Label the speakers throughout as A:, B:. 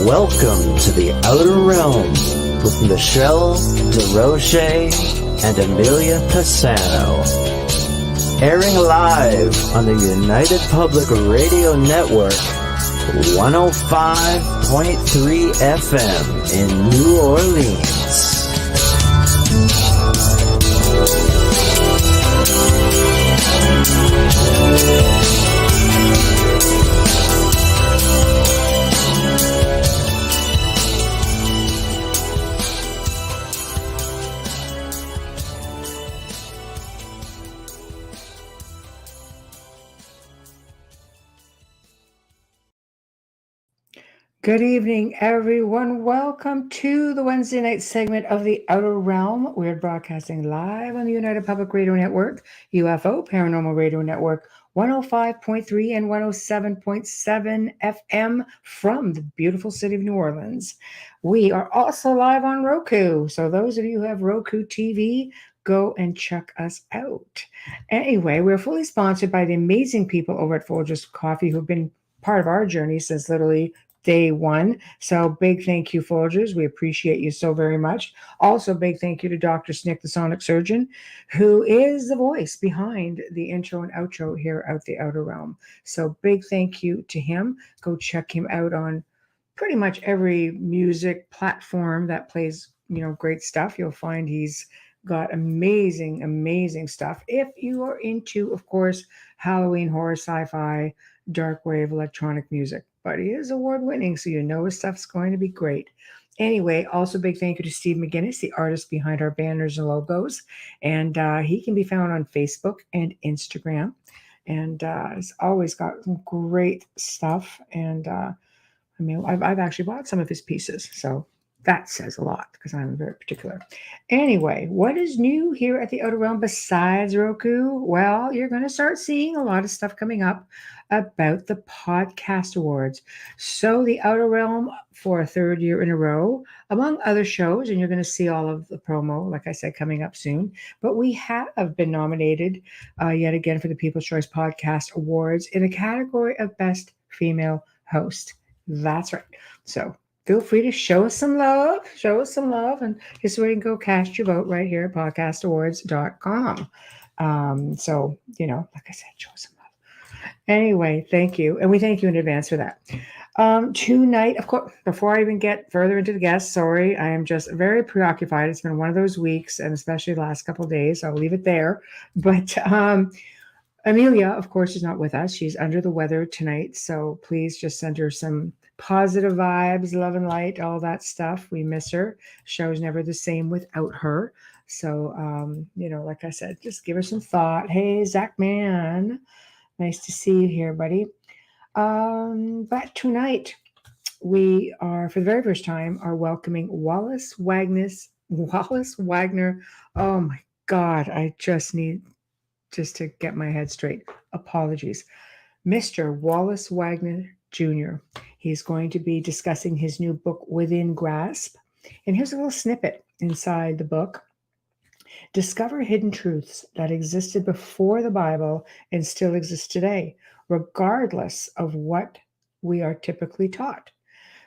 A: Welcome to the Outer Realm with Michelle DeRoche and Amelia Pisano. Airing live on the United Public Radio Network, 105.3 FM in New Orleans.
B: Good evening, everyone. Welcome to the Wednesday night segment of the Outer Realm. We're broadcasting live on the United Public Radio Network, UFO Paranormal Radio Network, 105.3 and 107.7 FM from the beautiful city of New Orleans. We are also live on Roku. So those of you who have Roku TV, go and check us out. Anyway, we're fully sponsored by the amazing people over at Folgers Coffee who've been part of our journey since literally day one. So big thank you, Folgers. We appreciate you so very much. Also, big thank you to Dr. Snick, the sonic surgeon, who is the voice behind the intro and outro here at the Outer Realm. So big thank you to him. Go check him out on pretty much every music platform that plays, great stuff. You'll find he's got amazing stuff. If you are into, of course, Halloween, horror, sci-fi, dark wave, electronic music. But he is award-winning, so you know his stuff's going to be great. Anyway, also big thank you to Steve McGinnis, the artist behind our banners and logos. And he can be found on Facebook and Instagram. And he's always got some great stuff. And I've actually bought some of his pieces. So that says a lot because I'm very particular. Anyway, what is new here at the Outer Realm besides Roku? Well, you're going to start seeing a lot of stuff coming up about the podcast awards. So the Outer Realm for a third year in a row, among other shows, and you're going to see all of the promo, like I said, coming up soon. But we have been nominated yet again for the People's Choice Podcast Awards in the category of Best Female Host. That's right. So feel free to show us some love, and here's where you can go cast your vote right here at podcastawards.com. So, like I said, show us some love. Anyway, thank you. And we thank you in advance for that. Tonight, of course, before I even get further into the guests, sorry, I am just very preoccupied. It's been one of those weeks, and especially the last couple of days. I'll leave it there. But Amelia, of course, is not with us. She's under the weather tonight. So please just send her some positive vibes, love and light, all that stuff. We miss her. Show's never the same without her. So, like I said, just give her some thought. Hey, Zach Man, nice to see you here, buddy. But tonight we are, for the very first time, are welcoming Wallace Wagner. Oh my God, I just need to get my head straight. Apologies. Mr. Wallace Wagner Jr. He's going to be discussing his new book, Within Grasp. And here's a little snippet inside the book. Discover hidden truths that existed before the Bible and still exist today, regardless of what we are typically taught.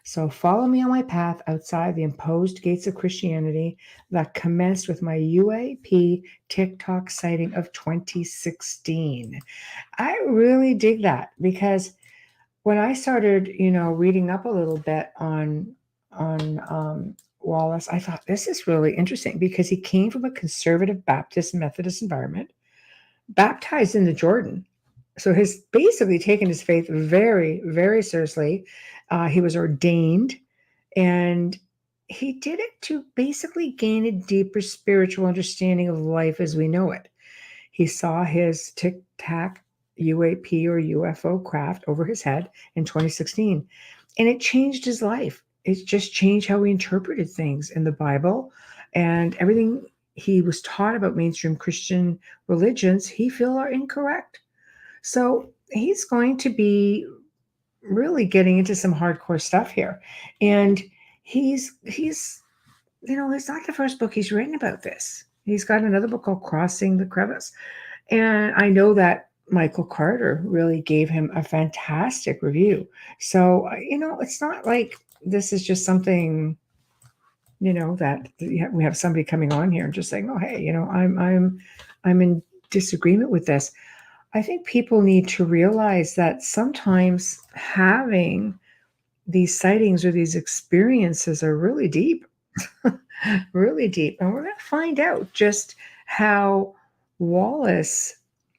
B: So follow me on my path outside the imposed gates of Christianity that commenced with my UAP Tic-Tac sighting of 2016. I really dig that because when I started, reading up a little bit on Wallace, I thought this is really interesting because he came from a conservative Baptist Methodist environment, baptized in the Jordan. So he's basically taken his faith very, very seriously. He was ordained, and he did it to basically gain a deeper spiritual understanding of life as we know it. He saw his Tic-Tac UAP or UFO craft over his head in 2016, and it changed his life. It just changed how he interpreted things in the Bible, and everything he was taught about mainstream Christian religions, he feels are incorrect. So he's going to be really getting into some hardcore stuff here. And he's it's not the first book he's written about this. He's got another book called Crossing the Crevice. And I know that Michael Carter really gave him a fantastic review. So, it's not like this is just something, that we have somebody coming on here and just saying, oh, hey, I'm in disagreement with this. I think people need to realize that sometimes having these sightings or these experiences are really deep, really deep. And we're going to find out just how Wallace,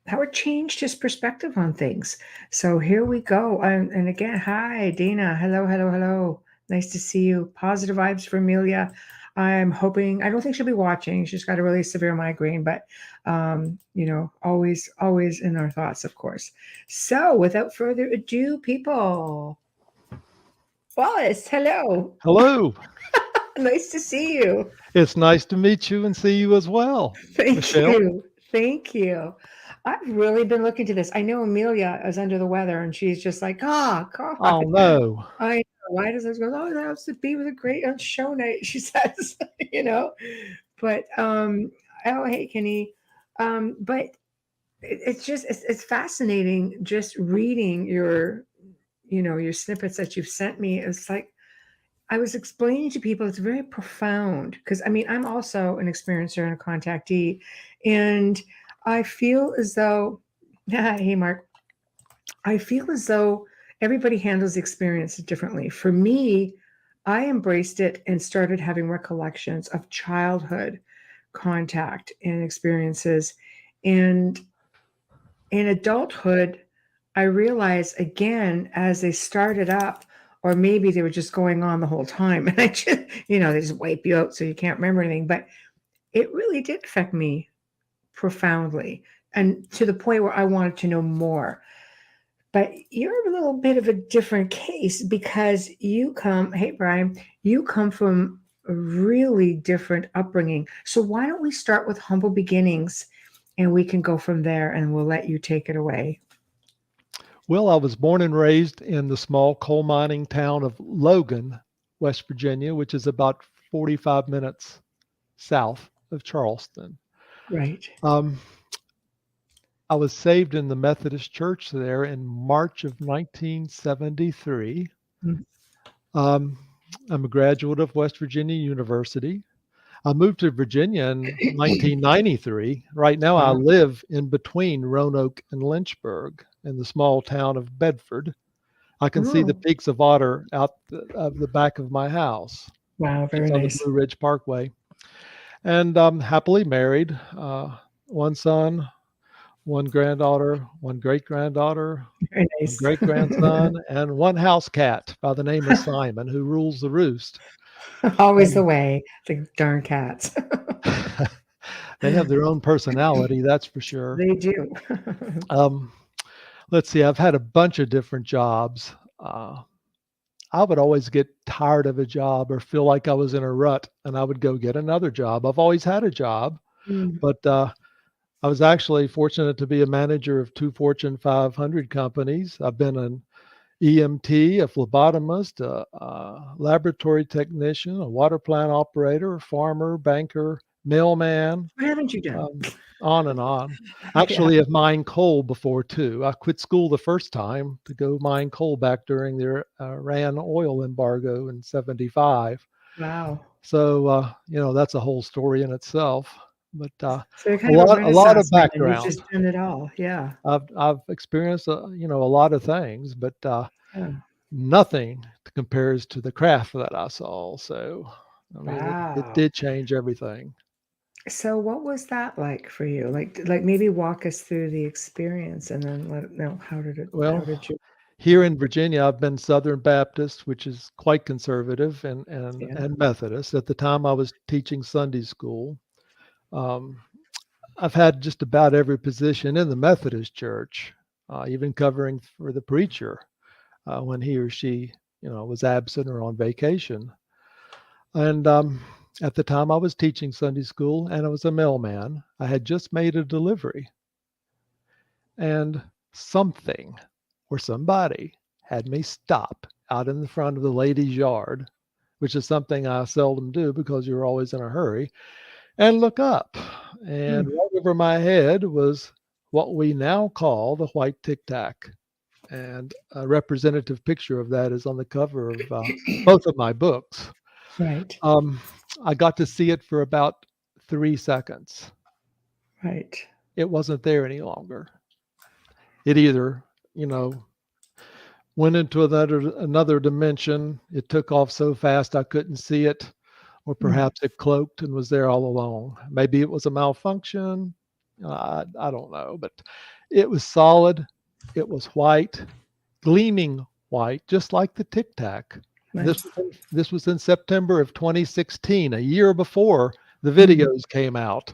B: how it changed his perspective on things. So here we go. And again, hi, Dana. Hello, hello, hello. Nice to see you. Positive vibes for Amelia. I'm hoping, I don't think she'll be watching. She's got a really severe migraine, but, always in our thoughts, of course. So without further ado, people, Wallace, hello.
C: Hello.
B: Nice to see you.
C: It's nice to meet you and see you as well,
B: Thank
C: Michelle.
B: you. Thank you. I've really been looking to this. I know Amelia is under the weather and she's just like, God.
C: Oh, no.
B: I know. Why does this go? Oh, that was to be with a great on show night, she says, you know. But oh hey Kenny. But it's fascinating just reading your snippets that you've sent me. It's like I was explaining to people, it's very profound because I mean, I'm also an experiencer and a contactee, and I feel as though, hey, Mark, I feel as though everybody handles the experience differently. For me, I embraced it and started having recollections of childhood contact and experiences. And in adulthood, I realized again as they started up, or maybe they were just going on the whole time, and I just, they just wipe you out so you can't remember anything. But it really did affect me profoundly, and to the point where I wanted to know more. But you're a little bit of a different case because hey Brian, you come from a really different upbringing. So why don't we start with humble beginnings and we can go from there and we'll let you take it away.
C: Well, I was born and raised in the small coal mining town of Logan, West Virginia, which is about 45 minutes south of Charleston.
B: Right.
C: I was saved in the Methodist church there in March of 1973. I'm a graduate of West Virginia University. I moved to Virginia in 1993. Right now, I live in between Roanoke and Lynchburg in the small town of Bedford. I can see the peaks of Otter out of the back of my house.
B: Wow, very
C: on
B: nice.
C: the Blue Ridge Parkway. And I'm happily married. One son, one granddaughter, one great-granddaughter,
B: Very
C: one
B: nice.
C: great-grandson, and one house cat by the name of Simon, who rules the roost.
B: Always the way, the darn cats.
C: They have their own personality, that's for sure.
B: They do.
C: Let's see, I've had a bunch of different jobs. I would always get tired of a job or feel like I was in a rut, and I would go get another job. I've always had a job, but I was actually fortunate to be a manager of 2 Fortune 500 companies. I've been an EMT, a phlebotomist, a laboratory technician, a water plant operator, a farmer, banker, mailman.
B: What haven't you done?
C: On and on. Actually, have mined coal before too. I quit school the first time to go mine coal back during the Iran oil embargo in '75.
B: Wow.
C: So that's a whole story in itself. But
B: so you're
C: a
B: kind of
C: lot of
B: man,
C: background.
B: you've just done it all. Yeah.
C: I've experienced a lot of things, but nothing compares to the craft that I saw. So I mean, it did change everything.
B: So what was that like for you? Like maybe walk us through the experience and then let know how did you?
C: Here in Virginia, I've been Southern Baptist, which is quite conservative, and Methodist. At the time I was teaching Sunday school. I've had just about every position in the Methodist church, even covering for the preacher when he or she, was absent or on vacation. And at the time I was teaching Sunday school and I was a mailman. I had just made a delivery. And something or somebody had me stop out in the front of the ladies' yard, which is something I seldom do because you're always in a hurry, and look up. And right over my head was what we now call the white Tic-Tac. And a representative picture of that is on the cover of both of my books.
B: Right.
C: I got to see it for about 3 seconds.
B: Right.
C: It wasn't there any longer. It either, you know, went into another dimension. It took off so fast I couldn't see it, or perhaps it cloaked and was there all along. Maybe it was a malfunction. I don't know, but it was solid. It was white, gleaming white, just like the Tic-Tac.
B: Nice.
C: This was in September of 2016, a year before the videos came out.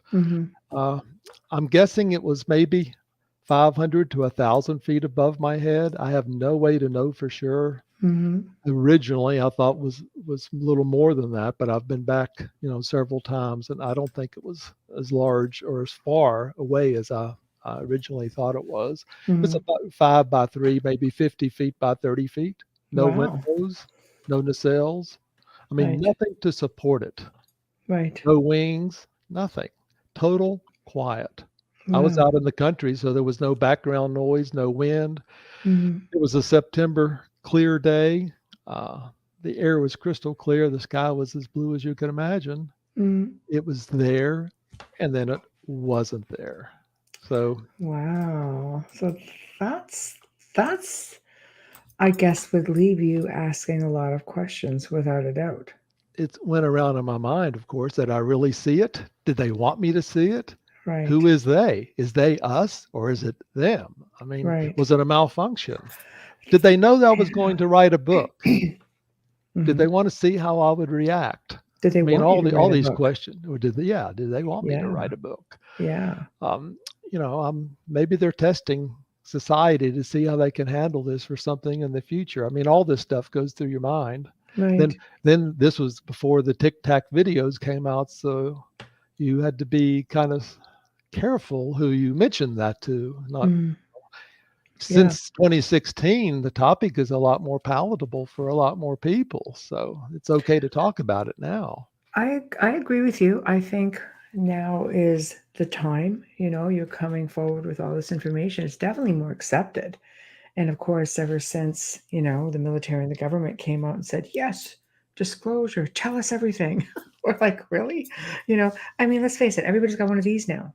C: I'm guessing it was maybe 500 to 1,000 feet above my head. I have no way to know for sure. Originally, I thought was a little more than that, but I've been back, you know, several times, and I don't think it was as large or as far away as I originally thought it was. It's about 5 by 3, maybe 50 feet by 30 feet. No windows, no nacelles. I mean, nothing to support it.
B: Right.
C: No wings, nothing. Total quiet. I was out in the country, so there was no background noise, no wind. It was a September clear day. The air was crystal clear. The sky was as blue as you could imagine. It was there, and then it wasn't there. So
B: wow. So that's I guess would leave you asking a lot of questions without a doubt.
C: it went around in my mind, of course, that I really see it. Did they want me to see it?
B: Right.
C: Who is they? Is they us or is it them? I mean, was it a malfunction? Did they know that I was going to write a book? Did they want to see how I would react?
B: Did they want
C: all these questions? Or did they want me to write a book?
B: Yeah.
C: You know, maybe they're testing society to see how they can handle this for something in the future. I mean, all this stuff goes through your mind.
B: Right.
C: Then this was before the Tic-Tac videos came out, so you had to be kind of careful who you mentioned that to. Not since 2016, the topic is a lot more palatable for a lot more people, so it's okay to talk about it now.
B: I agree with you. I think now is the time. You know, you're coming forward with all this information. It's definitely more accepted. And of course, ever since, you know, the military and the government came out and said, yes, disclosure, tell us everything. We're like, really? You know, I mean, let's face it, everybody's got one of these now.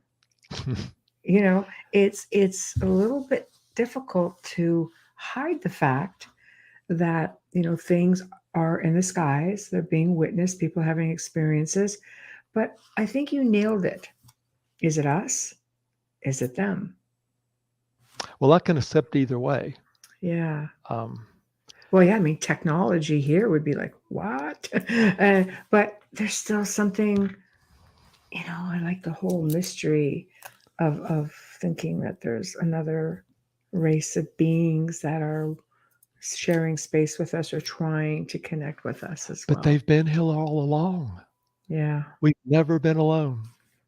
B: You know, it's a little bit difficult to hide the fact that, you know, things are in the skies, they're being witnessed, people having experiences. But I think you nailed it. Is it us? Is it them?
C: Well, I can accept either way.
B: Yeah. Well, yeah, I mean, technology here would be like, what? But there's still something, you know, I like the whole mystery of thinking that there's another race of beings that are sharing space with us or trying to connect with us as well.
C: But they've been here all along.
B: Yeah.
C: We've never been alone.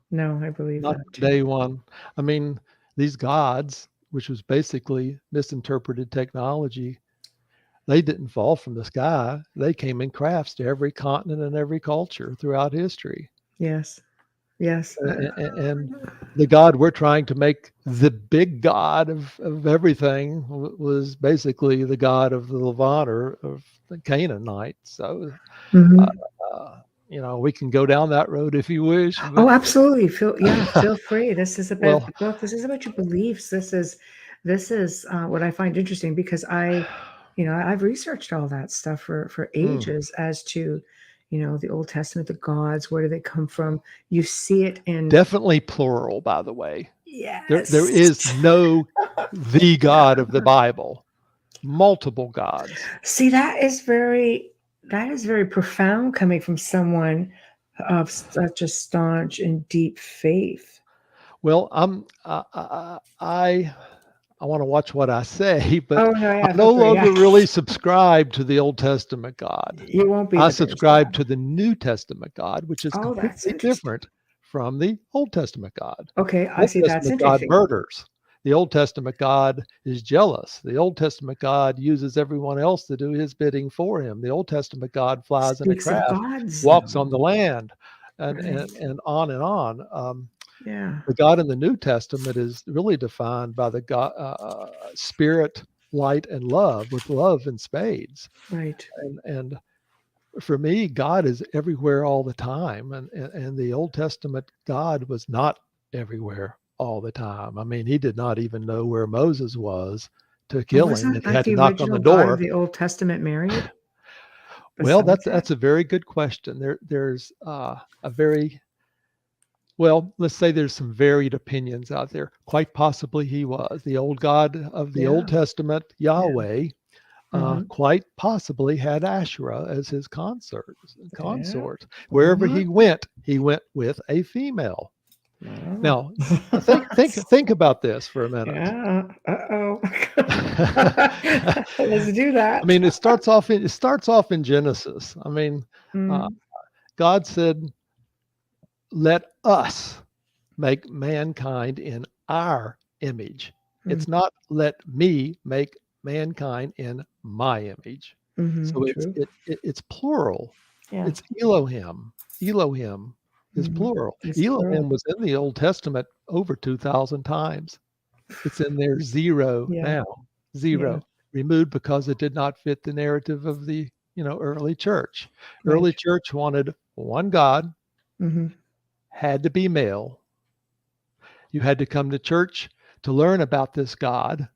B: No, I believe
C: Not
B: that.
C: Day one. I mean, these gods, which was basically misinterpreted technology, they didn't fall from the sky. They came in crafts to every continent and every culture throughout history.
B: Yes. Yes.
C: And the God we're trying to make the big God of everything was basically the God of the Levant or of the Canaanites. So, you know, we can go down that road if you wish.
B: Oh, absolutely. Feel free. This is about the book. This is about your beliefs. This is what I find interesting because I've researched all that stuff for ages as to, you know, the Old Testament, the gods, where do they come from? You see it in
C: definitely plural, by the way.
B: Yes.
C: There is no the God of the Bible. Multiple gods.
B: See, that is very profound coming from someone of such a staunch and deep faith.
C: Well, I want to watch what I say, but I no
B: longer
C: really subscribe to the Old Testament God.
B: You won't be.
C: I subscribe to the New Testament God, which is completely
B: that's
C: different from the Old Testament God.
B: Okay, I see. That's interesting.
C: God murders. The Old Testament God is jealous. The Old Testament God uses everyone else to do his bidding for him. The Old Testament God flies in a craft, walks on the land, and on and on. The God in the New Testament is really defined by the God, spirit, light and love, with love in spades.
B: Right.
C: And for me, God is everywhere all the time. And the Old Testament God was not everywhere all the time. I mean, he did not even know where Moses was to kill him, and
B: Wasn't
C: he
B: like
C: had to
B: the
C: knock on the
B: original God of
C: door.
B: the Old Testament married
C: Well,
B: besides
C: that's
B: that?
C: a very good question. There's a very well, let's say there's some varied opinions out there. Quite possibly he was. The old God of the Old
B: Yeah.
C: Testament, Yahweh,
B: Hmm.
C: quite possibly had Asherah as his
B: Yeah.
C: consort. Wherever
B: Uh-huh.
C: he went with a female.
B: Oh.
C: Now, think about this for a minute.
B: Yeah. Uh-oh.
C: I
B: Let's do that.
C: mean, it starts off in Genesis. I mean, uh,
B: Mm,
C: God said, "Let us make mankind in our image."
B: mm,
C: It's not let me make mankind in my image. So
B: true.
C: it's plural.
B: Yeah.
C: It's Elohim. Elohim is
B: Hmm.
C: plural.
B: It's plural.
C: Elohim was in the Old Testament over 2,000 times. It's in there zero
B: Yeah.
C: now.
B: Yeah.
C: Zero. Removed because it did not fit the narrative of the early church.
B: Right.
C: Early church wanted one God,
B: Hmm.
C: had to be male. You had to come to church to learn about this God.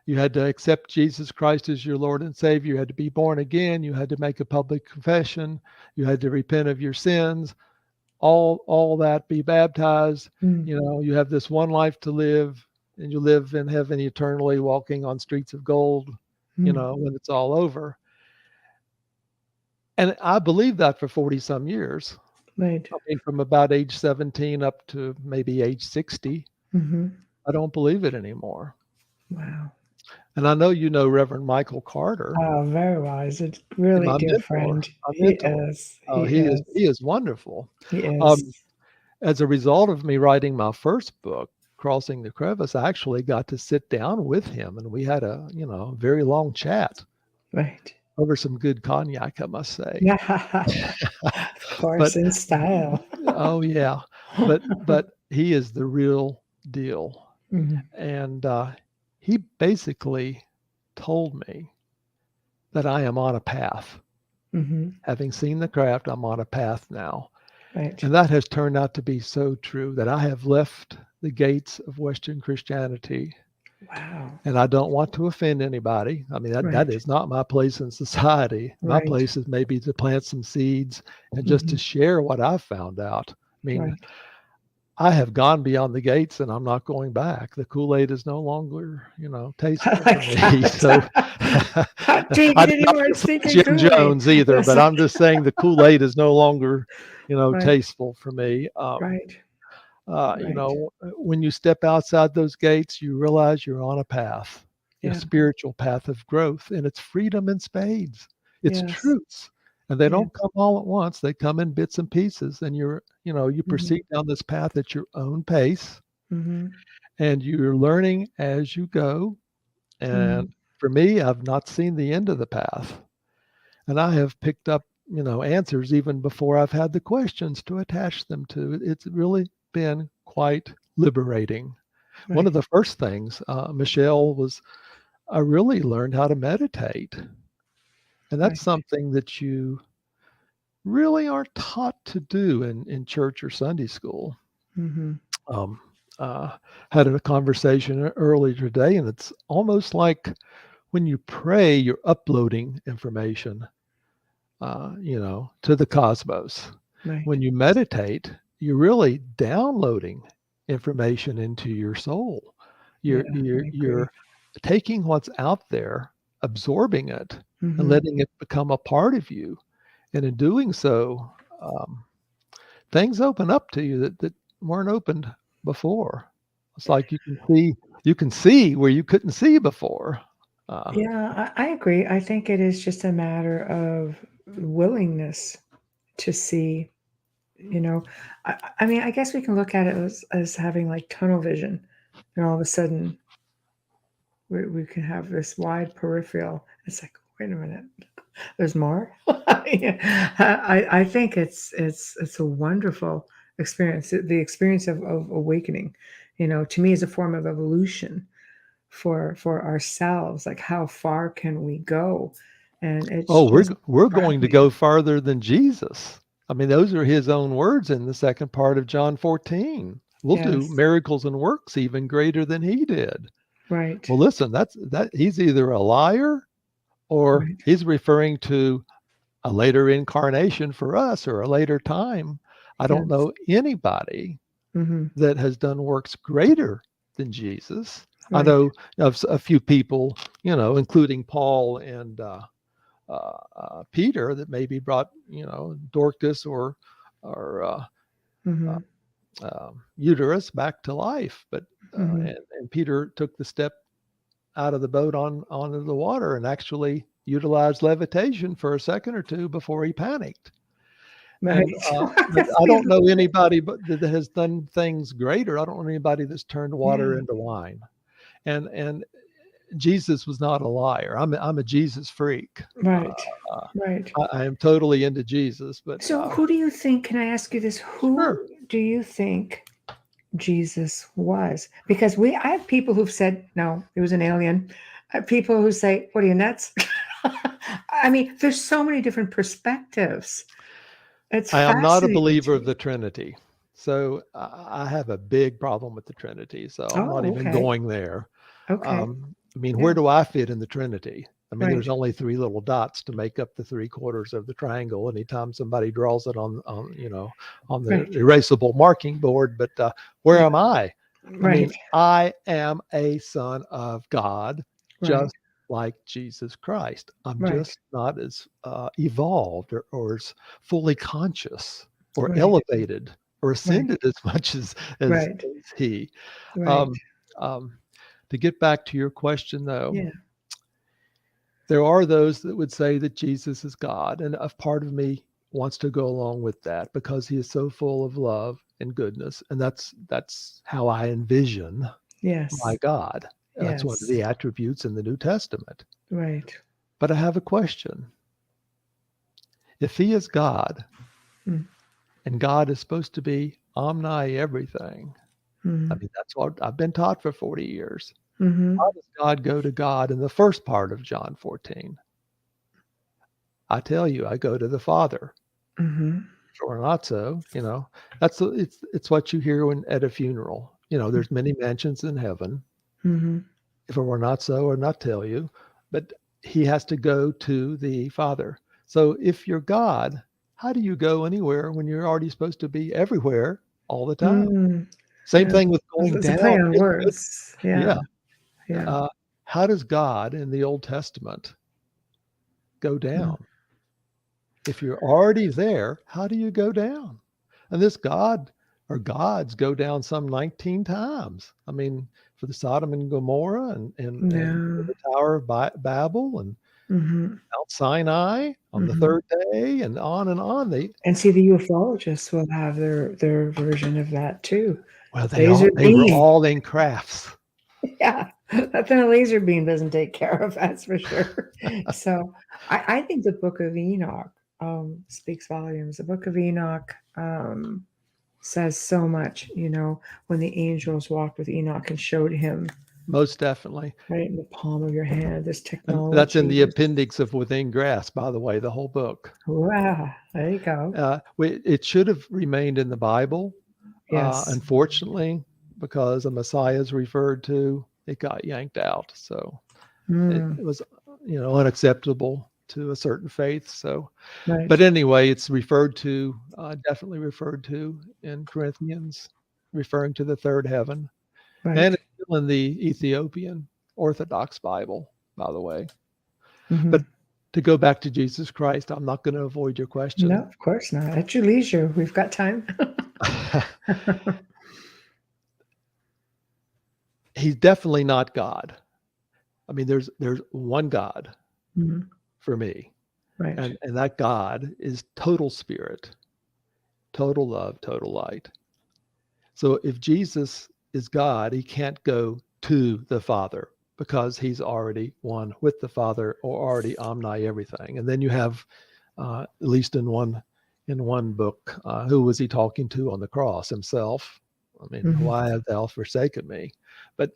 C: You had to accept Jesus Christ as your Lord and Savior. You had to be born again. You had to make a public confession. You had to repent of your sins. All that, be baptized.
B: Mm,
C: You have this one life to live, and you live in heaven eternally, walking on streets of gold,
B: mm.
C: when it's all over. And I believed that for 40 some years.
B: Right.
C: I mean, from about age 17 up to maybe age 60.
B: Hmm.
C: I don't believe it anymore.
B: Wow.
C: And I know you know Reverend Michael Carter,
B: Oh, very wise. A really
C: my
B: dear
C: mentor.
B: friend.
C: My
B: He
C: mentor.
B: is.
C: Oh,
B: He
C: he is
B: is.
C: he is wonderful.
B: He is.
C: Um, as a result of me writing my first book, Crossing the Crevice, I actually got to sit down with him, and we had a very long chat
B: Right.
C: over some good cognac, I must say.
B: Yeah. Of
C: But
B: course, in style.
C: oh yeah, but he is the real deal,
B: Hmm.
C: and he basically told me that I am on a path.
B: Hmm.
C: Having seen the craft, I'm on a path now.
B: Right.
C: And that has turned out to be so true that I have left the gates of Western Christianity.
B: Wow.
C: And I don't want to offend anybody. I mean, that
B: Right.
C: is not my place in society. My
B: Right.
C: place is maybe to plant some seeds and just
B: Hmm.
C: to share what I've found out. I mean,
B: Right.
C: I have gone beyond the gates and I'm not going back. The Kool-Aid is no longer,
B: I
C: tasteful for
B: like
C: me. So
B: that. Not drinking
C: I did
B: any
C: not
B: more
C: put
B: stinking
C: Jim
B: Kool-Aid.
C: Jones either,
B: That's
C: but I'm just saying the Kool-Aid is no longer,
B: right.
C: tasteful for me.
B: Right. Right.
C: When you step outside those gates, you realize you're on a path, a
B: Yeah.
C: spiritual path of growth, and it's freedom in spades. It's
B: Yes.
C: truths. And they
B: Yeah.
C: don't come all at once. They come in bits and pieces, and you
B: Hmm.
C: proceed down this path at your own pace,
B: Hmm.
C: and you're learning as you go. And
B: Mm.
C: for me, I've not seen the end of the path. And I have picked up, answers even before I've had the questions to attach them to. It's really been quite liberating. One of
B: Right.
C: the first things, Michelle, was I really learned how to meditate. And that's
B: Right.
C: something that you really aren't taught to do in church or Sunday school.
B: Hmm.
C: Um, had a conversation earlier today, and it's almost like when you pray, you're uploading information, to the cosmos.
B: Right.
C: When you meditate, you're really downloading information into your soul.
B: Yeah,
C: You're
B: I agree.
C: you're taking what's out there, absorbing it, and
B: Hmm.
C: letting it become a part of you. And in doing so, um, things open up to you that weren't opened before. It's like you can see where you couldn't see before. Uh,
B: Yeah, I agree. I think it is just a matter of willingness to see, you know. I mean, I guess we can look at it as having like tunnel vision. And all of a sudden, we can have this wide peripheral. It's like, wait a minute, there's more. Yeah. I think it's a wonderful experience. The experience of awakening, to me, is a form of evolution for ourselves. Like, how far can we go? And it's
C: Oh,
B: just
C: we're going to
B: frightening.
C: go farther than Jesus. I mean, those are his own words in the second part of John 14. We'll do
B: Yes,
C: miracles and works even greater than he did.
B: right,
C: Well, listen, that he's either a liar or
B: right.
C: he's referring to a later incarnation for us or a later time. I don't
B: Yes.
C: know anybody
B: Mm-hmm.
C: that has done works greater than Jesus. I
B: Right.
C: know of a few people, including Paul and Peter, that maybe brought, Dorcas or
B: Mm-hmm.
C: Uterus back to life, but
B: Mm-hmm.
C: and Peter took the step out of the boat onto the water and actually utilized levitation for a second or two before he panicked. And
B: Right.
C: but I don't know anybody that has done things greater. I don't know anybody that's turned water
B: Yeah.
C: into wine. And Jesus was not a liar. I'm a Jesus freak.
B: Right. Right.
C: I am totally into Jesus, but
B: So, who do you think? Can I ask you this? Who
C: sure.
B: do you think Jesus was? Because I have people who've said, no, he was an alien. I have people who say, what are you, nuts? I mean, there's so many different perspectives. It's
C: I am not a
B: fascinating to
C: believer of
B: me.
C: the Trinity. So I have a big problem with the Trinity. So I'm not
B: Oh,
C: even
B: okay.
C: going there.
B: Okay.
C: I mean,
B: Yeah.
C: where do I fit in the Trinity? I mean,
B: Right.
C: there's only three little dots to make up the three quarters of the triangle. Anytime somebody draws it on the
B: Right.
C: erasable marking board, but where
B: Yeah.
C: am I? I
B: Right.
C: mean, I am a son of God,
B: Right.
C: just like Jesus Christ. I'm
B: Right.
C: just not as evolved or as fully conscious or
B: Right.
C: elevated or
B: Right.
C: ascended as much
B: Right.
C: as he.
B: Right.
C: Um, um, to get back to your question, though,
B: Yeah.
C: there are those that would say that Jesus is God, and a part of me wants to go along with that because he is so full of love and goodness, and that's how I envision my
B: Yes.
C: God. That's one of
B: Yes.
C: the attributes in the New Testament.
B: Right.
C: But I have a question. If he is God,
B: Mm.
C: and God is supposed to be omni everything, I
B: Mm-hmm.
C: mean, that's what I've been taught for 40 years.
B: Mm-hmm.
C: How does God go to God in the first part of John 14? I tell you, I go to the Father.
B: Mm-hmm.
C: Or not so, it's what you hear at a funeral. There's many mansions in heaven.
B: Mm-hmm.
C: If it were not so, I'd not tell you. But he has to go to the Father. So if you're God, how do you go anywhere when you're already supposed to be everywhere all the time?
B: Mm.
C: Same
B: Yeah.
C: thing with going
B: It's a
C: down
B: play on
C: into it.
B: words. Yeah.
C: Yeah.
B: Yeah.
C: Uh, how does God in the Old Testament go
B: Mm.
C: down? If you're already there, how do you go down? And this God or gods go down some 19 times. I mean, for the Sodom and Gomorrah and for
B: Yeah.
C: the Tower of Babel and
B: Mm-hmm.
C: Mount Sinai on the
B: Mm-hmm.
C: third day and on and on.
B: And see, the ufologists will have their version of that too.
C: Well,
B: Laser
C: they were
B: beam.
C: all in crafts.
B: Yeah. Nothing a laser beam doesn't take care of, that's for sure. So I think the Book of Enoch speaks volumes. The Book of Enoch says so much, when the angels walked with Enoch and showed him
C: Most definitely.
B: right in the palm of your hand this
C: And that's in
B: technology.
C: the appendix of Within Grasp, by the way, the whole book.
B: Wow, there you go.
C: It should have remained in the Bible.
B: Yes.
C: Unfortunately, because a Messiah is referred to, it got yanked out. So it
B: Mm,
C: was, unacceptable to a certain faith. So,
B: right,
C: but anyway, it's referred to, definitely referred to in Corinthians, referring to the third heaven. And
B: right.
C: it's still in the Ethiopian Orthodox Bible, by the way.
B: Hmm.
C: But to go back to Jesus Christ, I'm not going to avoid your
B: No,
C: question.
B: of course not. At your leisure, we've got time.
C: He's definitely not God. I mean, there's one God
B: Mhm.
C: for me,
B: Right.
C: and that God is total spirit, total love, total light. So if Jesus is God, he can't go to the Father because he's already one with the Father or already omni everything. And then you have, at least in one book, who was he talking to on the cross? Himself. I mean,
B: Hmm.
C: why have thou forsaken me? But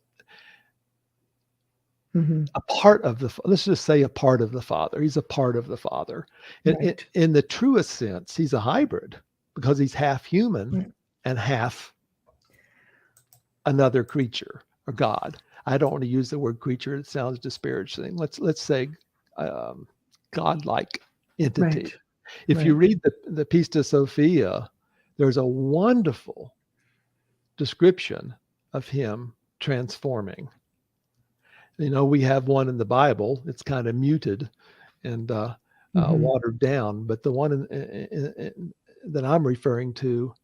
C: a part of let's just say a part of the Father. He's a part of the Father.
B: Right.
C: In the truest sense, he's a hybrid because he's half human
B: Right.
C: and half another creature or God. I don't want to use the word creature. It sounds disparaging. Let's say godlike entity.
B: Right.
C: If you read the Pista Sophia, there's a wonderful description of him transforming. You know, we have one in the Bible. It's kind of muted and watered down, but the one that I'm referring to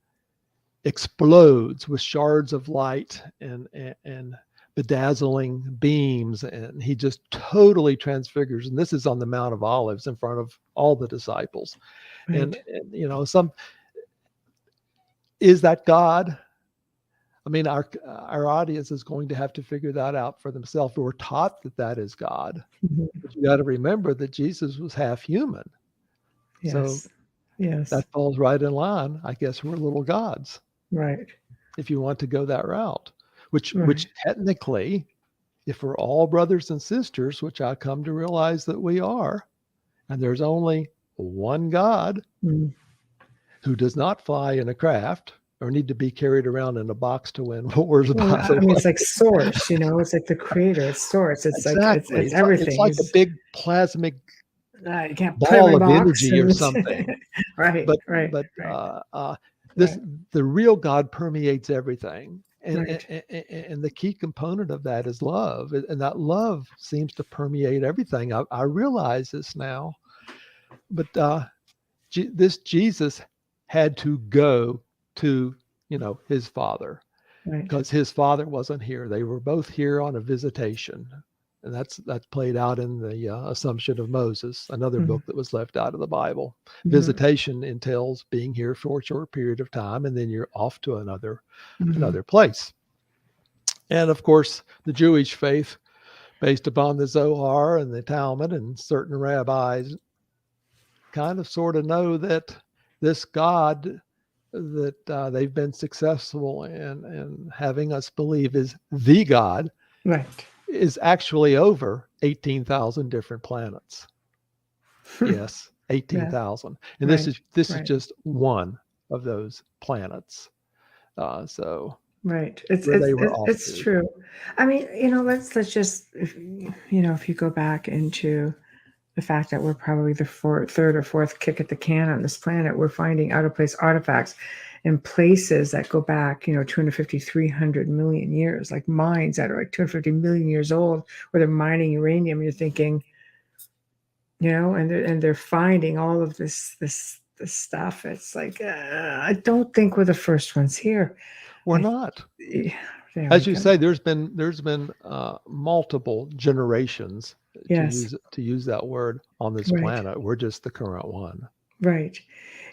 C: explodes with shards of light and bedazzling beams, and he just totally transfigures. And this is on the Mount of Olives in front of all the disciples.
B: Right.
C: And you know, is that God? I mean, our audience is going to have to figure that out for themselves. We're taught that is God. But you got to remember that Jesus was half human.
B: Yes.
C: So
B: yes.
C: that falls right in line. I guess we're little gods.
B: Right.
C: If you want to go that route, which technically, if we're all brothers and sisters, which I come to realize that we are, and there's only one God who does not fly in a craft or need to be carried around in a box to win wars.
B: I mean, it's like source, you know, it's like the creator, it's source. It's
C: exactly.
B: like it's everything.
C: It's like a big plasmic
B: you can't
C: ball of energy or something.
B: Right.
C: But
B: Right.
C: the real God permeates everything. And the key component of that is love. And that love seems to permeate everything. I realize this now. But this Jesus had to go to, you know, his Father, because his Father wasn't here. They were both here on a visitation. And that's played out in the Assumption of Moses, another book that was left out of the Bible. Visitation entails being here for a short period of time, and then you're off to another place. And of course, the Jewish faith, based upon the Zohar and the Talmud and certain rabbis, kind of sort of know that this God that they've been successful in having us believe is the God, is actually over 18,000 different planets. Yes, 18,000. And this is just one of those planets.
B: It's true. I mean, you know, let's just, you know, if you go back into the fact that we're probably the third or fourth kick at the can on this planet, we're finding out of place artifacts in places that go back, you know, 250, 300 million years, like mines that are like 250 million years old, where they're mining uranium. You're thinking, you know, and they're finding all of this stuff. It's like, I don't think we're the first ones here.
C: We're not. As you say, there's been multiple generations, to use that word, on this planet. We're just the current one.
B: Right.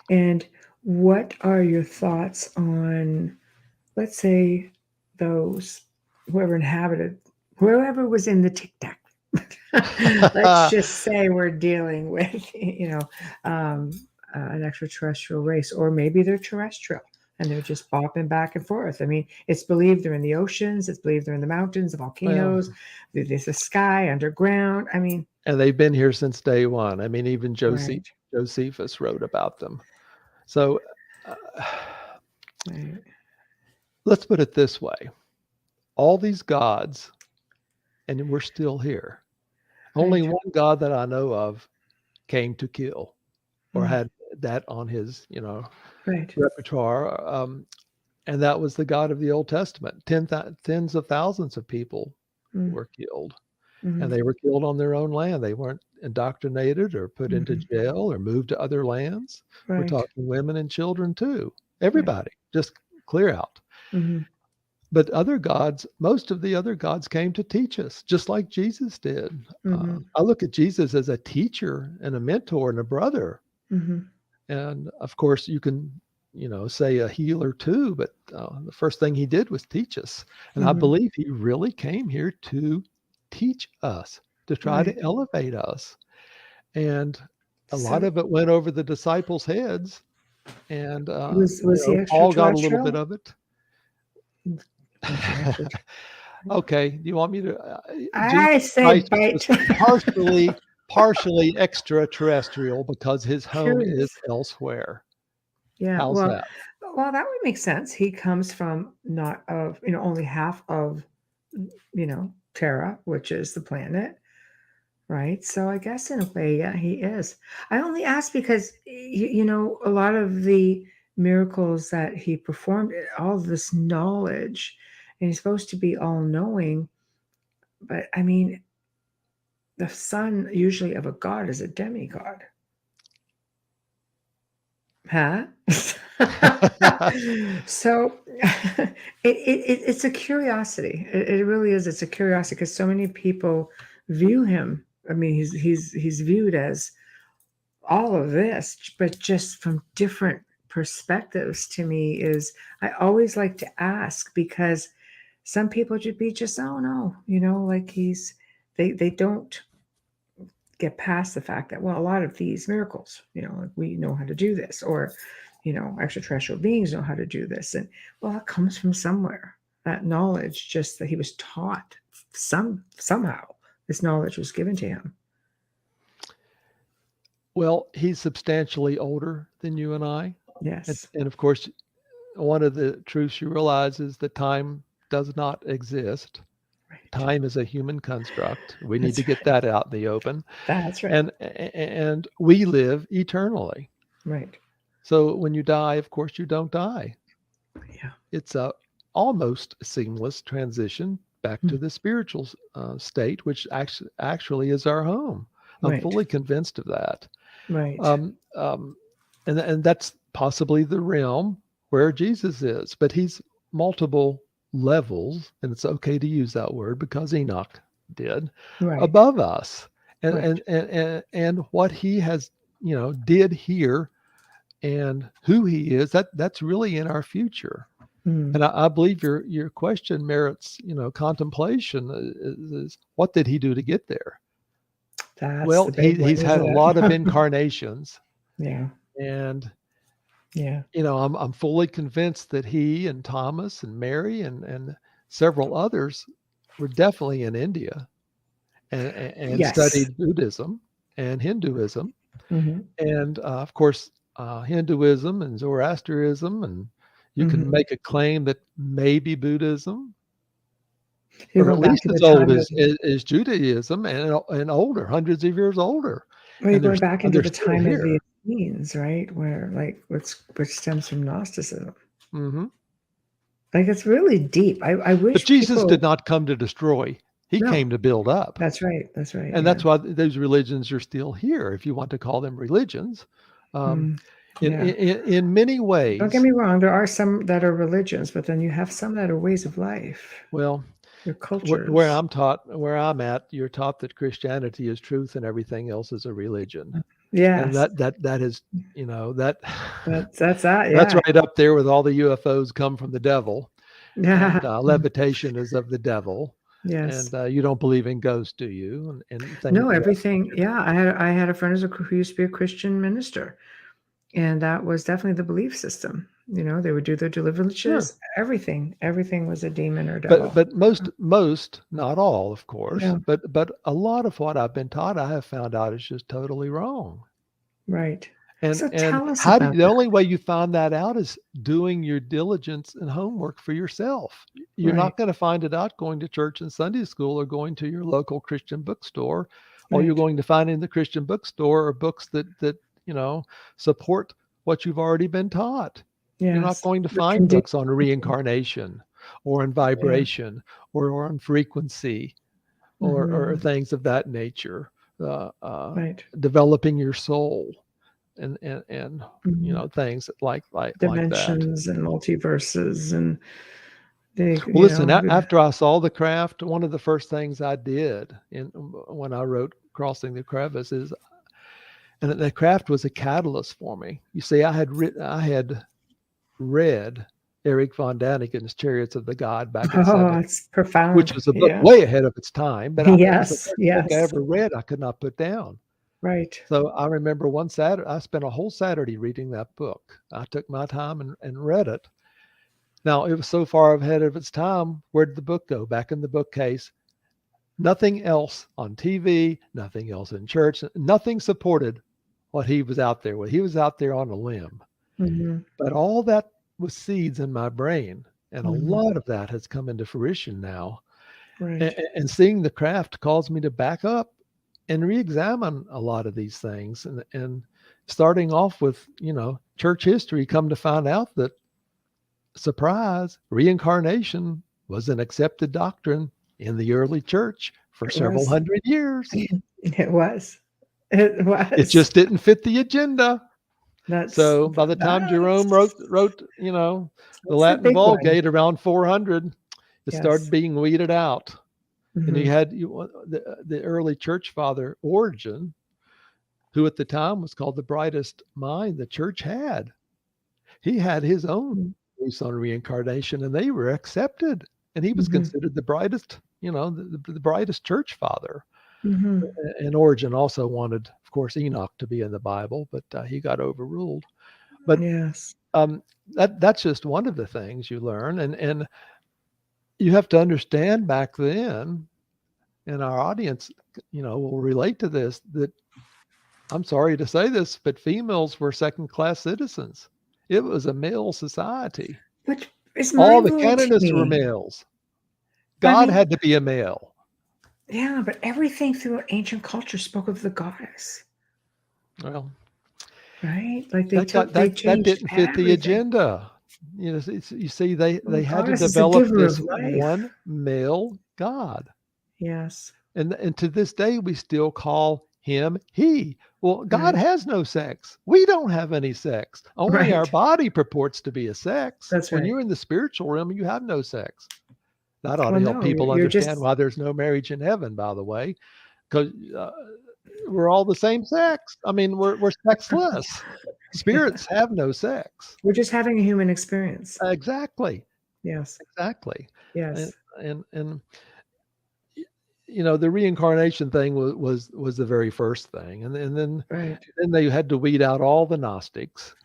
B: And what are your thoughts on, let's say, whoever was in the Tic-Tac? Let's just say we're dealing with, you know, an extraterrestrial race, or maybe they're terrestrial and they're just bopping back and forth. I mean, it's believed they're in the oceans. It's believed they're in the mountains, the volcanoes. There's the sky, underground. I mean,
C: and they've been here since day one. I mean, even Josephus wrote about them. So let's put it this way. All these gods, and we're still here. Only one God that I know of came to kill, or had that on his, you know, repertoire. And that was the God of the Old Testament. Tens of thousands of people were killed. And they were killed on their own land. They weren't indoctrinated or put into jail or moved to other lands. We're talking women and children too. Everybody, just clear out. But other gods, most of the other gods came to teach us, just like Jesus did. I look at Jesus as a teacher and a mentor and a brother. And of course, you can, you know, say a healer too, but the first thing he did was teach us. And I believe he really came here to teach us, to try to elevate us. And a lot of it went over the disciples' heads. And
B: was he
C: Paul got a little bit of it. Okay, do you want me to? Jesus
B: I say
C: Christ
B: bite.
C: was partially extraterrestrial because his home is
B: Curious.
C: elsewhere.
B: Yeah.
C: How's
B: Well,
C: that?
B: that would make sense. He comes from not of, only half of, Terra, which is the planet, right? So I guess in a way, yeah, he is. I only ask because, a lot of the miracles that he performed, all of this knowledge, and he's supposed to be all knowing. But I mean, the son usually of a god is a demigod. Huh? So it's a curiosity. It really is. It's a curiosity because so many people view him. I mean, he's viewed as all of this, but just from different perspectives. To me, is I always like to ask because some people should be just, oh no, like they don't get past the fact that, well, a lot of these miracles, like we know how to do this, or extraterrestrial beings know how to do this, and well, it comes from somewhere. That knowledge, just that he was taught somehow, this knowledge was given to him.
C: Well, he's substantially older than you and I.
B: Yes.
C: And of course, one of the truths you realize is that time does not exist.
B: Right.
C: Time is a human construct. We need
B: That's
C: to get
B: right.
C: that out in the open.
B: That's right.
C: And we live eternally.
B: Right.
C: So when you die, of course, you don't die.
B: Yeah.
C: It's a almost seamless transition back to the spiritual state, which actually is our home. I'm
B: Right.
C: fully convinced of that.
B: Right.
C: And that's possibly the realm where Jesus is, but he's multiple levels, and it's okay to use that word because Enoch did,
B: Right.
C: above us. And
B: Right.
C: and what he has, did here and who he is, that's really in our future.
B: Mm.
C: And I believe your question merits, contemplation. Is what did he do to get there?
B: That's
C: Well,
B: the big one,
C: he's had a
B: isn't
C: lot of
B: it?
C: incarnations,
B: Yeah.
C: and
B: Yeah.
C: I'm fully convinced that he and Thomas and Mary and several others were definitely in India and
B: Yes.
C: studied Buddhism and Hinduism,
B: Mm-hmm.
C: and of course Hinduism and Zoroastrianism, and you can
B: Mm-hmm.
C: make a claim that maybe Buddhism,
B: You're
C: or at
B: going back
C: least
B: to the
C: as old
B: time
C: as
B: of
C: Judaism and older, hundreds of years older.
B: Well, you're
C: And
B: going back into
C: they're
B: the
C: still
B: time of the
C: here.
B: Essenes, right? Where which stems from Gnosticism.
C: Hmm.
B: Like it's really deep. I
C: But
B: wish
C: Jesus did
B: people.
C: not come to destroy. He
B: No,
C: came to build up.
B: that's right. That's right.
C: And
B: Yeah.
C: that's why those religions are still here, if you want to call them religions. Um,
B: Mm, yeah.
C: in many
B: Don't get
C: ways,
B: me wrong. There are some that are religions, but then you have some that are ways of life.
C: well,
B: Your
C: where
B: cultures.
C: where I'm at, you're taught that Christianity is truth and everything else is a religion. And
B: Yes.
C: that is, that
B: That's that.
C: that's
B: Yeah.
C: right up there with all the UFOs come from the devil,
B: Yeah.
C: and levitation is of the devil,
B: Yes.
C: and you don't believe in ghosts, do you? And things
B: No,
C: of that
B: everything.
C: nature.
B: Yeah. I had a friend who used to be a Christian minister. And that was definitely the belief system. They would do their
C: Sure.
B: deliverances. Everything was a demon or devil.
C: But most, not all, of course,
B: Yeah,
C: but a lot of what I've been taught, I have found out is just totally wrong.
B: right.
C: And
B: So
C: and
B: tell us
C: how do
B: about
C: the
B: that.
C: only way you find that out is doing your diligence and homework for yourself. You're
B: Right,
C: not going to find it out going to church and Sunday school or going to your local Christian bookstore. All you're
B: right.
C: going to find in the Christian bookstore are books that support what you've already been taught. You're not
B: Yes.
C: going to
B: What
C: find
B: can do.
C: books on reincarnation or on
B: Yeah,
C: vibration or on frequency or
B: hmm
C: things of that nature. Uh, uh,
B: right.
C: Developing your soul and
B: hmm
C: things like that.
B: Dimensions and multiverses and they,
C: Well, listen, after I saw the craft, one of the first things I did when I wrote Crossing the Crevice is, and the craft was a catalyst for me. You see, I had read Erich von Daniken's Chariots of the God back in
B: oh,
C: 70,
B: it's profound.
C: which was a book
B: Yeah.
C: way ahead of its time, but it was the
B: Yes.
C: first book I
B: Yes.
C: ever read I could not put down.
B: Right.
C: So I remember one Saturday, I spent a whole Saturday reading that book. I took my time and read it. Now, it was so far ahead of its time. Where did the book go? Back in the bookcase. Nothing else on TV, nothing else in church, nothing supported what he was out there with. He was out there on a limb.
B: Mm-hmm.
C: But all that was seeds in my brain. And a
B: Mm-hmm.
C: lot of that has come into fruition now.
B: Right.
C: And seeing the craft caused me to back up and re-examine a lot of these things. And starting off with, church history, come to find out that, surprise, reincarnation was an accepted doctrine in the early church for
B: It
C: several
B: was.
C: hundred years.
B: It was. It was.
C: It just didn't fit the agenda.
B: That's
C: So by the time Jerome wrote, the
B: that's a
C: Latin
B: big one.
C: Vulgate around 400, it started
B: Yes.
C: being weeded out. And you
B: Mhm.
C: had the early church father, Origen, who at the time was called the brightest mind the church had. He had his own
B: Mhm.
C: beliefs on reincarnation, and they were accepted. And he was
B: Mhm.
C: considered the brightest, the brightest church father.
B: Mhm.
C: And Origen also wanted, of course, Enoch to be in the Bible, but he got overruled. But
B: Yes.
C: that's just one of the things you learn, and you have to understand back then, and our audience, will relate to this, that I'm sorry to say this, but females were second-class citizens. It was a male society.
B: Which is
C: All the
B: mind-blowing to
C: canonists were
B: me.
C: males.
B: I
C: God
B: mean,
C: had to be a male.
B: yeah, but everything through ancient culture spoke of the goddess,
C: Well,
B: right? Like
C: that
B: they changed
C: didn't fit the
B: everything.
C: agenda. You see,
B: Well,
C: they
B: the
C: had to
B: goddess is the
C: develop
B: giver of
C: this
B: life.
C: one male God.
B: Yes.
C: And to this day, we still call him he. Well, God
B: Right.
C: has no sex. We don't have any sex. Only our
B: Right.
C: body purports to be a sex.
B: That's
C: When
B: right.
C: you're in the spiritual realm, you have no sex. That ought
B: Well,
C: to help
B: no,
C: people
B: you're
C: understand
B: just
C: why there's no marriage in heaven, by the way, because we're all the same sex. I mean, we're sexless.
B: yeah.
C: Spirits have no sex.
B: We're just having a human experience.
C: Exactly.
B: Yes.
C: Exactly. And,
B: Yes.
C: and the reincarnation thing was the very first thing, and
B: Right.
C: then they had to weed out all the Gnostics,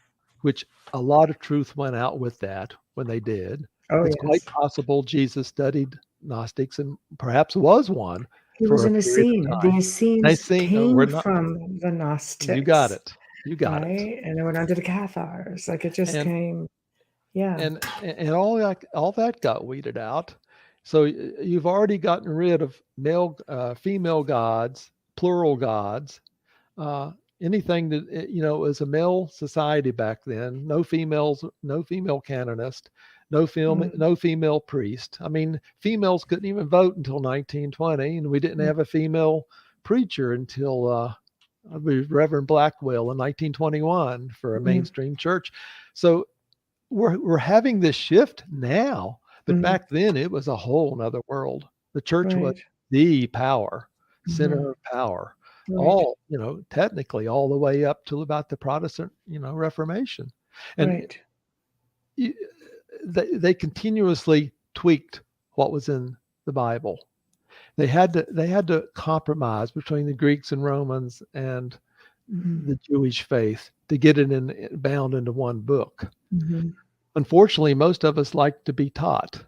C: which a lot of truth went out with that when they did.
B: Oh,
C: It's quite
B: yes.
C: possible Jesus studied Gnostics and perhaps was one
B: He was
C: for a
B: an
C: period of
B: Essene. The
C: time.
B: Essenes
C: Nicene,
B: came
C: we're not.
B: from the
C: You got
B: Gnostics,
C: it. You got it.
B: right? And they went on to the Cathars. Like it just
C: And
B: came. Yeah.
C: and all that got weeded out. So you've already gotten rid of female gods, plural gods. Uh, Anything that it was a male society back then. No females, no female canonist,
B: Mm,
C: no female priest. I mean, females couldn't even vote until 1920, and we didn't
B: mm,
C: have a female preacher until I believe Reverend Blackwell in 1921 for a
B: mm,
C: mainstream church. So we're having this shift now, but
B: mm,
C: back then it was a whole nother world. The church was
B: right.
C: the power,
B: Hmm.
C: center of power,
B: Right.
C: all, technically all the way up to about the Protestant, Reformation. And
B: Right.
C: you, they continuously tweaked what was in the Bible. They had to compromise between the Greeks and Romans and
B: Hmm.
C: the Jewish faith to get it bound into one book.
B: Hmm.
C: Unfortunately, most of us like to be taught,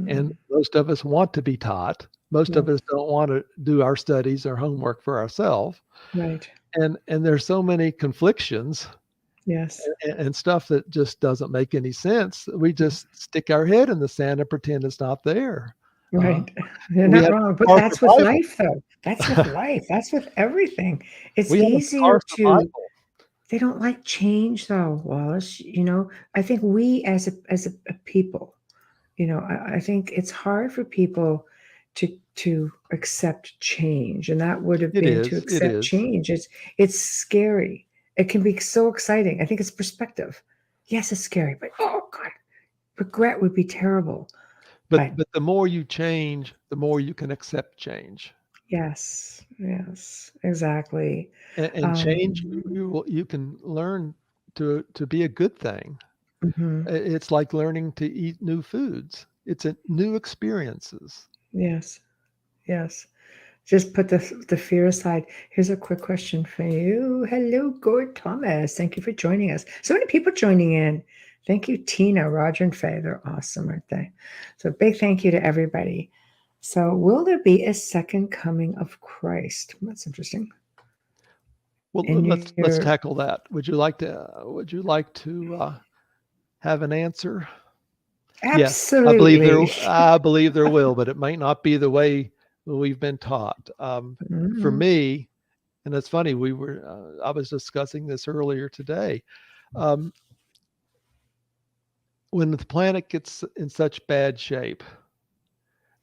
C: and
B: Hmm.
C: most of us want to be taught. Most
B: Yeah.
C: of us don't want to do our studies or homework for ourselves.
B: Right.
C: And there's so many conflictions
B: Yes.
C: and stuff that just doesn't make any sense. We just stick our head in the sand and pretend it's not there. Uh,
B: Right. You're
C: we
B: not
C: have
B: wrong.
C: to
B: But
C: carve the
B: that's with
C: Bible.
B: life, though. That's with life. That's with everything. It's
C: We have to
B: easier
C: carve the
B: to,
C: Bible.
B: they don't like change, though, Wallace. I think we as a people, I think it's hard for people to accept change, and that would have
C: It
B: been to
C: is. It
B: accept
C: is.
B: change. It's scary. It can be so exciting. I think it's perspective. Yes, it's scary, but oh God, regret would be terrible. But
C: But the more you change, the more you can accept change.
B: yes, yes, exactly.
C: And change,
B: Um,
C: you can learn to be a good thing.
B: mhm,
C: It's like learning to eat new foods. It's a new experiences.
B: yes, yes. Just put the fear aside. Here's a quick question for you. Hello, Gord Thomas. Thank you for joining us. So many people joining in. Thank you, Tina, Roger, and Faye. They're awesome, aren't they? So big thank you to everybody. So will there be a second coming of Christ? That's interesting.
C: Well, let's tackle that. Would you like to have an answer?
B: Absolutely.
C: Yes, I believe there will, but it might not be the way we've been taught. For me, and it's funny, I was discussing this earlier today. When the planet gets in such bad shape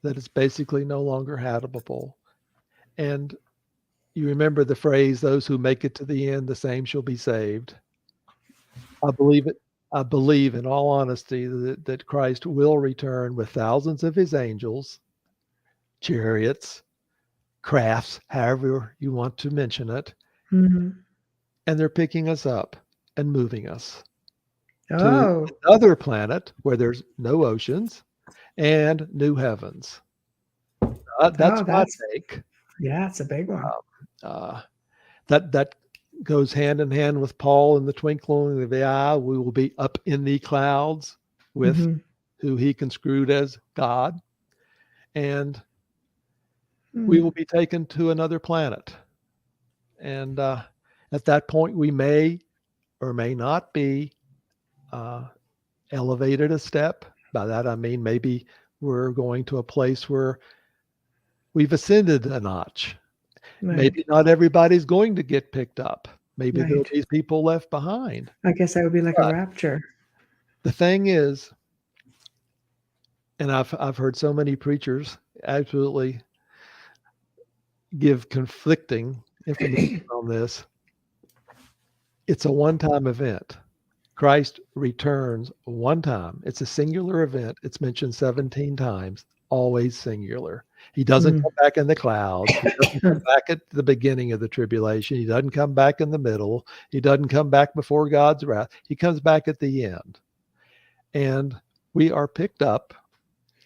C: that it's basically no longer habitable, and you remember the phrase, "Those who make it to the end, the same shall be saved." I believe it. I believe, in all honesty, that Christ will return with thousands of his angels, chariots, crafts, however you want to mention it, and they're picking us up and moving us to another planet where there's no oceans and new heavens. That's my take.
B: Yeah, it's a big one.
C: That goes hand in hand with Paul in the twinkling of the eye. We will be up in the clouds with who he construed as God, and we will be taken to another planet. And at that point, we may or may not be elevated a step. By that, I mean maybe we're going to a place where we've ascended a notch. Right. Maybe not everybody's going to get picked up. Maybe there'll be people left behind.
B: I guess that would be like a rapture.
C: The thing is, and I've heard so many preachers absolutely give conflicting information on this. It's a one-time event. Christ returns one time. It's a singular event. It's mentioned 17 times, always singular. He doesn't come back in the clouds. He doesn't come back at the beginning of the tribulation. He doesn't come back in the middle. He doesn't come back before God's wrath. He comes back at the end. And we are picked up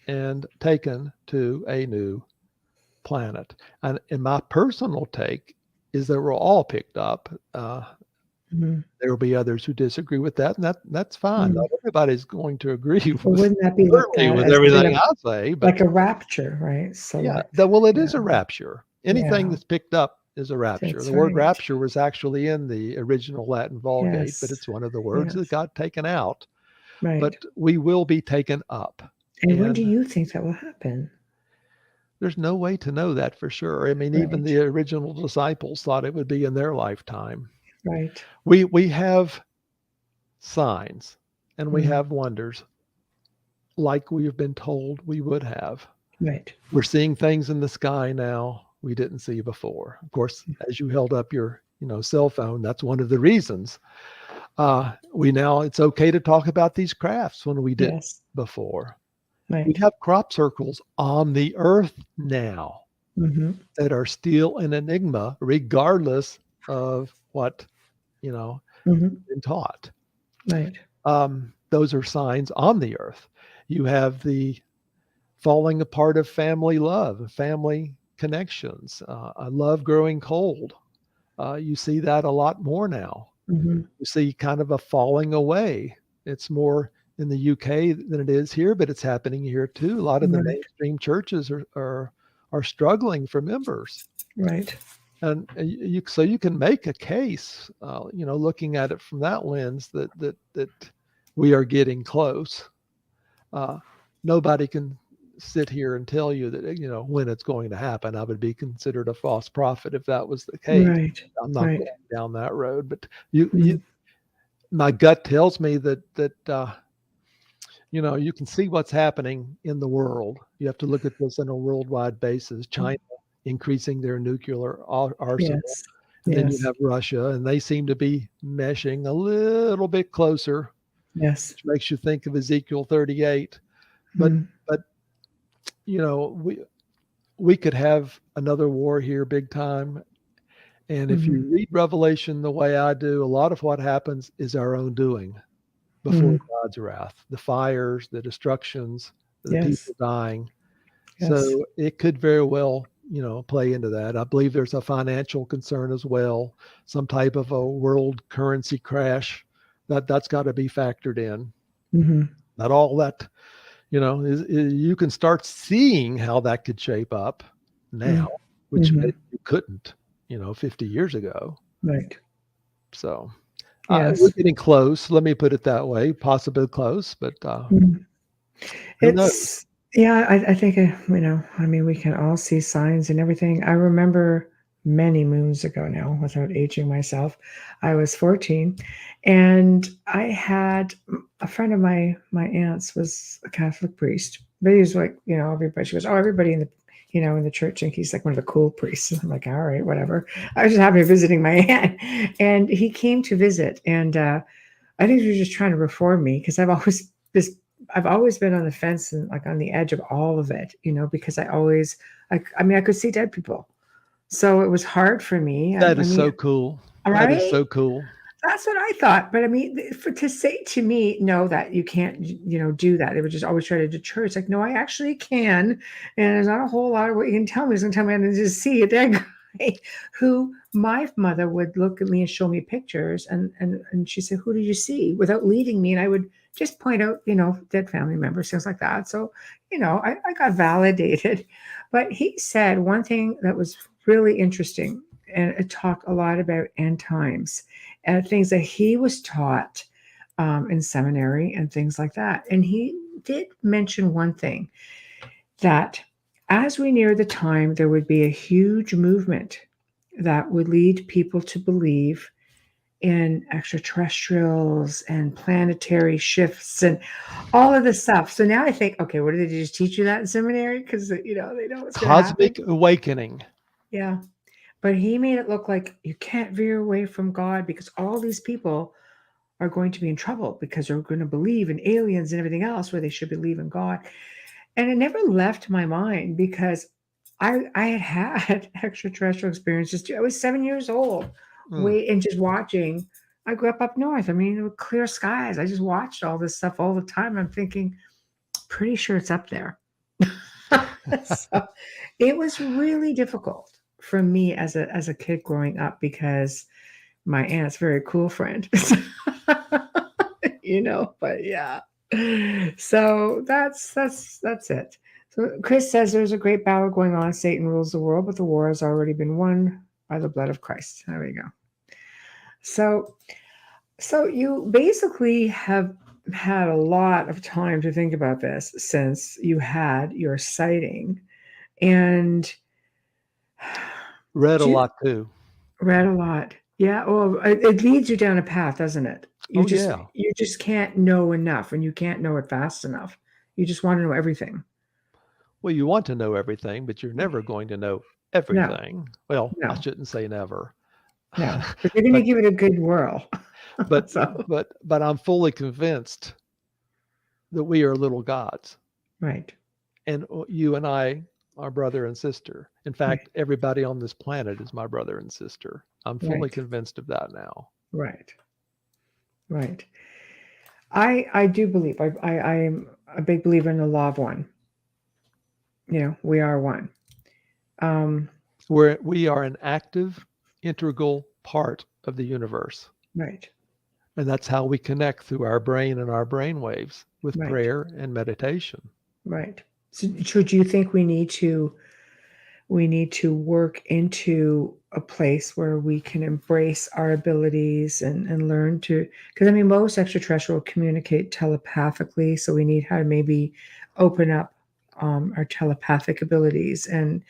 C: and taken to a new planet. And in my personal take is that we're all picked up. There will be others who disagree with that, and that's fine. Not everybody's going to agree with,
B: wouldn't that be
C: with everything I say. But
B: like a rapture, right? So
C: yeah, it is a rapture. Anything that's picked up is a rapture.
B: That's
C: the word rapture was actually in the original Latin Vulgate, but it's one of the words that got taken out.
B: Right.
C: But we will be taken up.
B: And when do you think that will happen?
C: There's no way to know that for sure. I mean, even the original disciples thought it would be in their lifetime.
B: Right.
C: We have signs and we have wonders like we have been told we would have.
B: Right.
C: We're seeing things in the sky now we didn't see before. Of course, as you held up your cell phone, that's one of the reasons. It's okay to talk about these crafts when we didn't before.
B: Right.
C: We have crop circles on the earth now that are still an enigma, regardless of what been taught.
B: Right.
C: Those are signs on the earth. You have the falling apart of family love, family connections, a love growing cold. You see that a lot more now. You see kind of a falling away. It's more in the UK than it is here, but it's happening here too. A lot of the mainstream churches are struggling for members.
B: Right.
C: And so you can make a case, looking at it from that lens that we are getting close. Nobody can sit here and tell you that, when it's going to happen. I would be considered a false prophet if that was the case.
B: Right.
C: I'm not going down that road, but my gut tells me that you can see what's happening in the world. You have to look at this on a worldwide basis. China increasing their nuclear arsenal. And then you have Russia, and they seem to be meshing a little bit closer.
B: Yes.
C: Which makes you think of Ezekiel 38. But we could have another war here big time. And if you read Revelation the way I do, a lot of what happens is our own doing before God's wrath. The fires, the destructions, the people dying. So it could very well play into that. I believe there's a financial concern as well, some type of a world currency crash that's got to be factored in.
B: Mm-hmm.
C: Not all that, you can start seeing how that could shape up now, which
B: Mm-hmm.
C: maybe you couldn't, 50 years ago.
B: Right.
C: So we're
B: Yes.
C: getting close. Let me put it that way. Possibly close, but
B: Mhm.
C: who knows?
B: It's yeah, I think I mean, we can all see signs and everything. I remember many moons ago now, without aging myself, I was 14, and I had a friend of my aunt's was a Catholic priest, but he was like, everybody. She goes, oh, everybody in the church, and he's like one of the cool priests. I'm like, all right, whatever. I was just happy visiting my aunt, and he came to visit, and I think they're just trying to reform me because I've always been on the fence and like on the edge of all of it, because I mean, I could see dead people. So it was hard for me. I
C: That is
B: mean,
C: so cool.
B: all
C: That is
B: right.
C: so cool.
B: That's what I thought. But I mean, to say to me, no, that you can't, do that. They would just always try to deter. It's like, no, I actually can. And there's not a whole lot of what you can tell me. It's going to tell me and just see a dead guy who my mother would look at me and show me pictures. And she said, who did you see? Without leading me. And I would just point out, dead family members, things like that. So, I got validated. But he said one thing that was really interesting. And it talked a lot about end times and things that he was taught in seminary and things like that. And he did mention one thing that as we near the time, there would be a huge movement that would lead people to believe in extraterrestrials and planetary shifts and all of this stuff. So now I think, okay, what did they just teach you that in seminary? Because they know what's going to happen.
C: Cosmic awakening.
B: Yeah. But he made it look like you can't veer away from God because all these people are going to be in trouble because they're going to believe in aliens and everything else where they should believe in God. And it never left my mind because I had extraterrestrial experiences too. I was 7 years old,
C: Mm.
B: and just watching. I grew up north. I mean, there were clear skies. I just watched all this stuff all the time. I'm thinking, pretty sure it's up there. So it was really difficult for me as a kid growing up because my aunt's very cool friend. But yeah. So that's it. So Chris says there's a great battle going on. Satan rules the world, but the war has already been won by the blood of Christ. There we go. So you basically have had a lot of time to think about this since you had your sighting and
C: Read a
B: do you
C: lot too.
B: read a lot. Yeah, well, it leads you down a path, doesn't it? You
C: Oh
B: just
C: yeah.
B: you just can't know enough, and you can't know it fast enough. You just want to know everything.
C: Well, you want to know everything, but you're never going to know
B: No,
C: everything. Well, I
B: no,
C: shouldn't say never.
B: no. But you're going to
C: but
B: give it a good whirl.
C: but
B: So
C: but I'm fully convinced that we are little gods,
B: right,
C: and you and I are brother and sister. In
B: right,
C: fact, everybody on this planet is my brother and sister. I'm fully
B: right,
C: convinced of that now.
B: right, right. I do believe I am a big believer in the law of one. We are one. Um,
C: We are an active, integral part of the universe.
B: right,
C: And that's how we connect through our brain and our brain waves with
B: right,
C: prayer and meditation.
B: right. So do you think we need to work into a place where we can embrace our abilities and learn to, because I mean most extraterrestrial communicate telepathically, so we need how to maybe open up our telepathic abilities and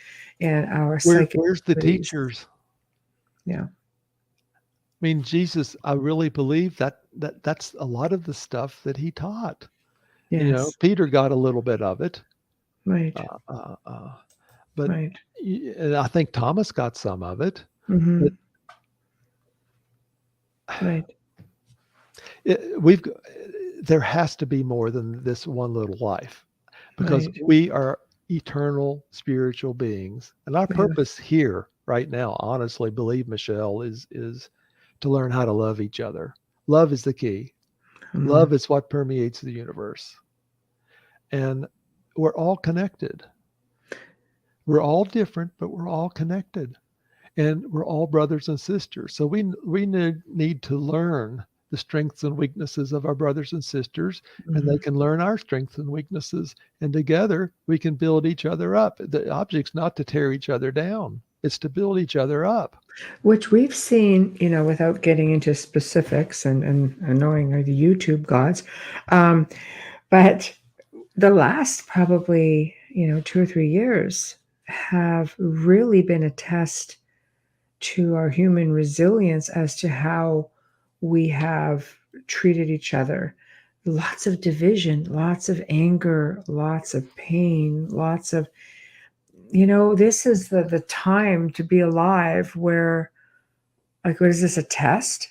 B: our psychic
C: Where's the
B: abilities.
C: teachers?
B: Yeah.
C: I mean, Jesus, I really believe that's a lot of the stuff that he taught.
B: Yes.
C: Peter got a little bit of it,
B: Right.
C: uh, uh, uh, but
B: Right.
C: and I think Thomas got some of it. But
B: Mm-hmm. Right.
C: we've there has to be more than this one little life, because
B: Right.
C: we are eternal spiritual beings, and our
B: Yeah.
C: purpose here right now, honestly, believe Michelle, is to learn how to love each other. Love is the key.
B: Mm,
C: Love is what permeates the universe, and we're all connected. We're all different, but we're all connected, and we're all brothers and sisters. So we need to learn the strengths and weaknesses of our brothers and sisters, and they
B: Mhm.
C: can learn our strengths and weaknesses. And together we can build each other up. The object's not to tear each other down. It's to build each other up.
B: Which we've seen, without getting into specifics and annoying the YouTube gods, um, but the last probably 2 or 3 years have really been a test to our human resilience as to how we have treated each other. Lots of division, lots of anger, lots of pain, lots of, this is the time to be alive where, like, what is this, a test?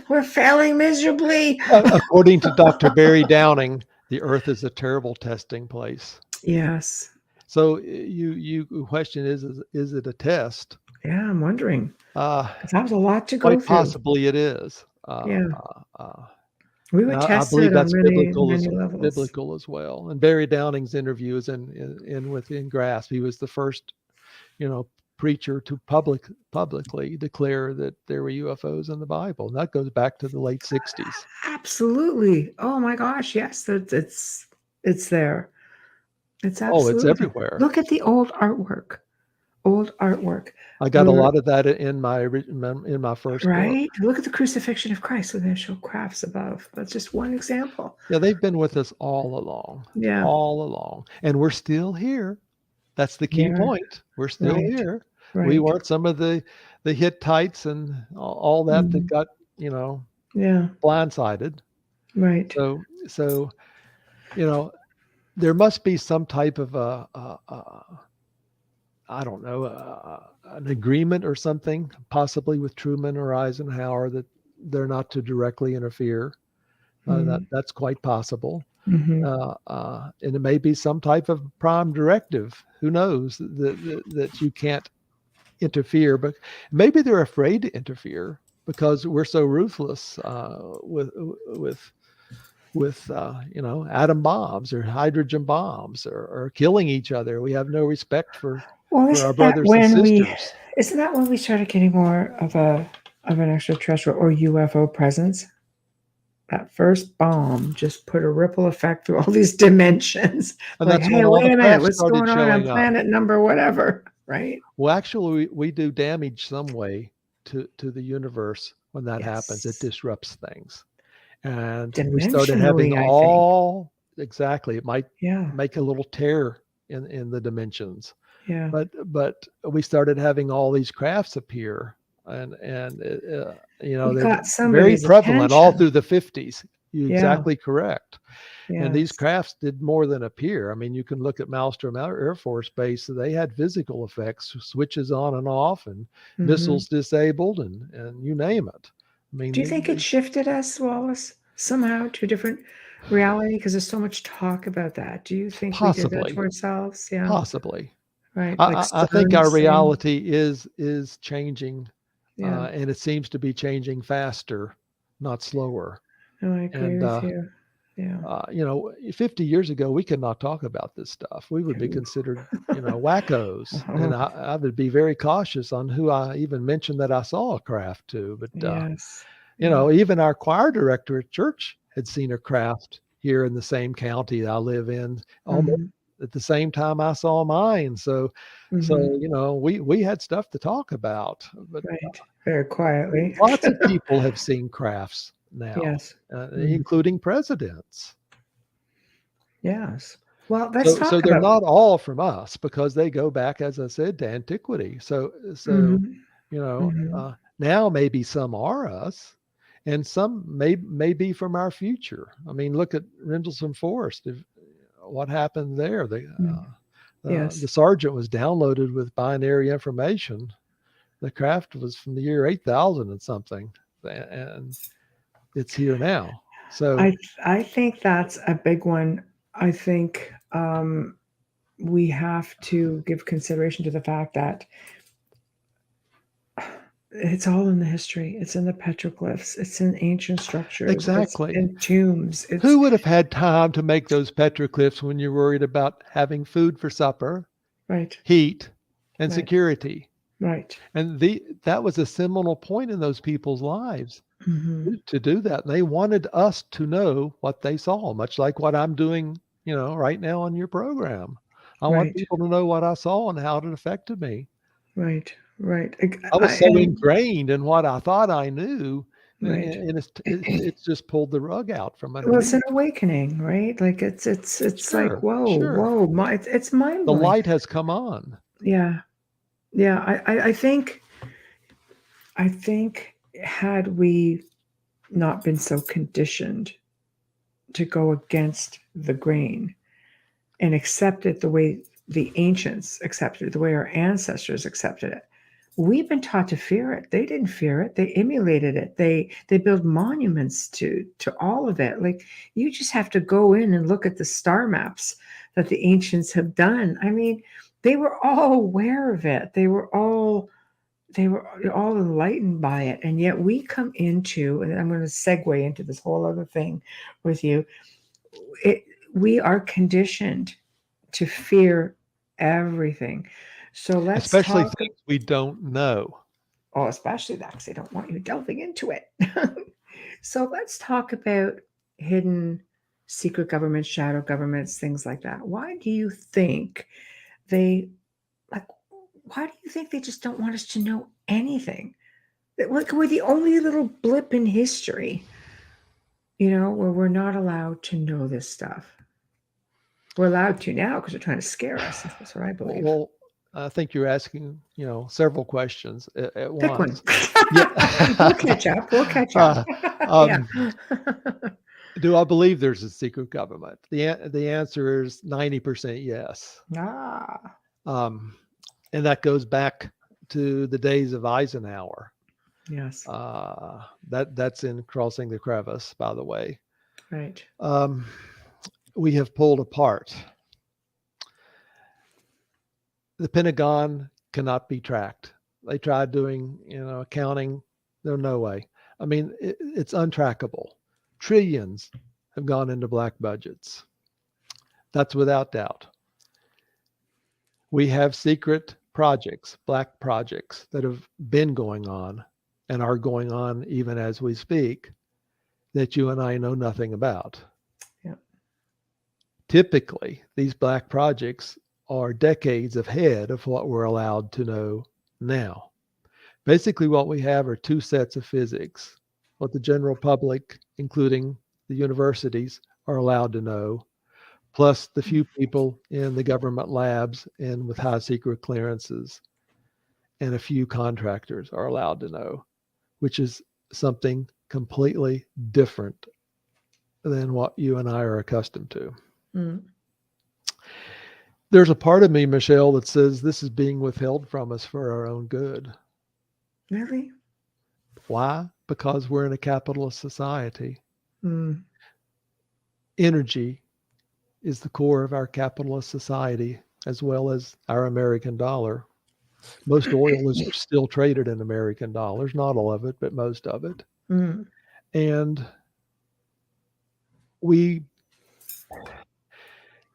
B: We're failing miserably.
C: According to Dr. Barry Downing, the earth is a terrible testing place.
B: Yes.
C: So you question is it a test?
B: Yeah, I'm wondering.
C: Uh,
B: That was a lot to go
C: quite
B: through.
C: possibly it is.
B: Yeah. We were
C: I believe
B: tested on
C: that's
B: many, many levels.
C: biblical as well. And Barry Downing's interview is in Within Grasp. He was the first, preacher to publicly declare that there were UFOs in the Bible. And that goes back to the late 60s.
B: Absolutely. Oh my gosh, yes, it's there. It's
C: Oh, it's
B: absolutely there.
C: everywhere.
B: Look at the old artwork.
C: I got a lot of that in my first book.
B: Right? Look at the crucifixion of Christ with initial crafts above. That's just one example.
C: Yeah, they've been with us all along.
B: Yeah.
C: All along. And we're still here. That's the key
B: Yeah.
C: point. We're still
B: Right.
C: here.
B: Right.
C: We weren't some of the Hittites and all that that got,
B: Yeah.
C: blindsided.
B: Right.
C: So, there must be some type of an agreement or something, possibly with Truman or Eisenhower, that they're not to directly interfere. That's quite possible.
B: Mhm.
C: And it may be some type of prime directive. Who knows that you can't interfere, but maybe they're afraid to interfere because we're so ruthless with atom bombs or hydrogen bombs or killing each other. We have no respect for our brothers and sisters.
B: Isn't that when we started getting more of an extraterrestrial or UFO presence? That first bomb just put a ripple effect through all these dimensions.
C: And
B: like,
C: that's
B: hey,
C: when all
B: wait
C: the
B: a minute,
C: craft
B: what's
C: started
B: going on
C: showing up.
B: planet number whatever, right?
C: Well, actually, we do damage some way to the universe when that happens. It disrupts things. And we started having exactly. It might make a little tear in the dimensions.
B: Yeah.
C: But we started having all these crafts appear, and they're very prevalent all through the 50s. You're exactly correct. Yes. And these crafts did more than appear. I mean, you can look at Malmstrom Air Force Base. They had physical effects, switches on and off, and missiles disabled, and you name it. I mean,
B: do you think it shifted us, Wallace, somehow to a different reality? Because there's so much talk about that. Do you think we did that to ourselves? Yeah,
C: possibly.
B: Right.
C: I think our reality is changing, and it seems to be changing faster, not slower.
B: No, I agree with you. Yeah.
C: 50 years ago, we could not talk about this stuff. We would be considered, wackos. And I would be very cautious on who I even mentioned that I saw a craft to. But, even our choir director at church had seen a craft here in the same county I live in, almost at the same time I saw mine. So we had stuff to talk about. But,
B: very quietly.
C: Lots of people have seen crafts now, including presidents.
B: Yes. Well, let's talk
C: so they're not all from us because they go back, as I said, to antiquity. So now maybe some are us, and some may be from our future. I mean, look at Rendlesham Forest. What happened there? The sergeant was downloaded with binary information. The craft was from the year 8000 and something, and it's here now. So
B: I think that's a big one. I think we have to give consideration to the fact that it's all in the history. It's in the petroglyphs. It's in ancient structures.
C: Exactly.
B: It's in tombs.
C: Who would have had time to make those petroglyphs when you're worried about having food for supper,
B: right,
C: heat, and security?
B: Right.
C: And that was a seminal point in those people's lives
B: Hmm.
C: to do that. And they wanted us to know what they saw, much like what I'm doing, right now on your program. I want
B: Right.
C: people to know what I saw and how it affected me.
B: Right. Right.
C: I was so
B: And
C: ingrained in what I thought I knew,
B: right.
C: and it's just pulled the rug out from
B: Well, it's
C: underneath.
B: an awakening, right? Like it's like,
C: Sure,
B: whoa,
C: sure.
B: whoa, it's mind
C: The
B: blowing.
C: light has come on.
B: Yeah. Yeah. I think had we not been so conditioned to go against the grain and accept it the way the ancients accepted it, the way our ancestors accepted it. We've been taught to fear it. They didn't fear it. They emulated it. They built monuments to all of it. Like, you just have to go in and look at the star maps that the ancients have done. I mean, they were all aware of it. They were all enlightened by it. And yet we come into, and I'm going to segue into this whole other thing with you. It, we are conditioned to fear everything. So let's
C: Especially
B: talk.
C: things we don't know.
B: Oh, especially that, because they don't want you delving into it. So let's talk about hidden secret governments, shadow governments, things like that. Why do you think they like? Why do you think they just don't want us to know anything? Like, we're the only little blip in history, where we're not allowed to know this stuff. We're allowed to now because they're trying to scare us. That's what I believe.
C: Well, I think you're asking, several questions at
B: Pick one.
C: once. Yeah.
B: We'll catch up. We'll catch up.
C: Uh,
B: Yeah.
C: um, do I believe there's a secret government? The answer is 90% yes.
B: Ah,
C: Um, and that goes back to the days of Eisenhower.
B: yes.
C: That's in Crossing the Crevice, by the way.
B: Right.
C: We have pulled apart. The Pentagon cannot be tracked. They tried doing, accounting. There's no way. I mean, it's untrackable. Trillions have gone into black budgets. That's without doubt. We have secret projects, black projects, that have been going on and are going on even as we speak, that you and I know nothing about.
B: Yeah.
C: Typically, these black projects are decades ahead of what we're allowed to know now. Basically, what we have are two sets of physics: what the general public, including the universities, are allowed to know, plus the few people in the government labs and with high secret clearances, and a few contractors are allowed to know, which is something completely different than what you and I are accustomed to.
B: Mm.
C: There's a part of me, Michelle, that says this is being withheld from us for our own good.
B: Really?
C: Why? Because we're in a capitalist society.
B: Mm.
C: Energy is the core of our capitalist society, as well as our American dollar. Most oil is still traded in American dollars, not all of it, but most of it.
B: Mm.
C: And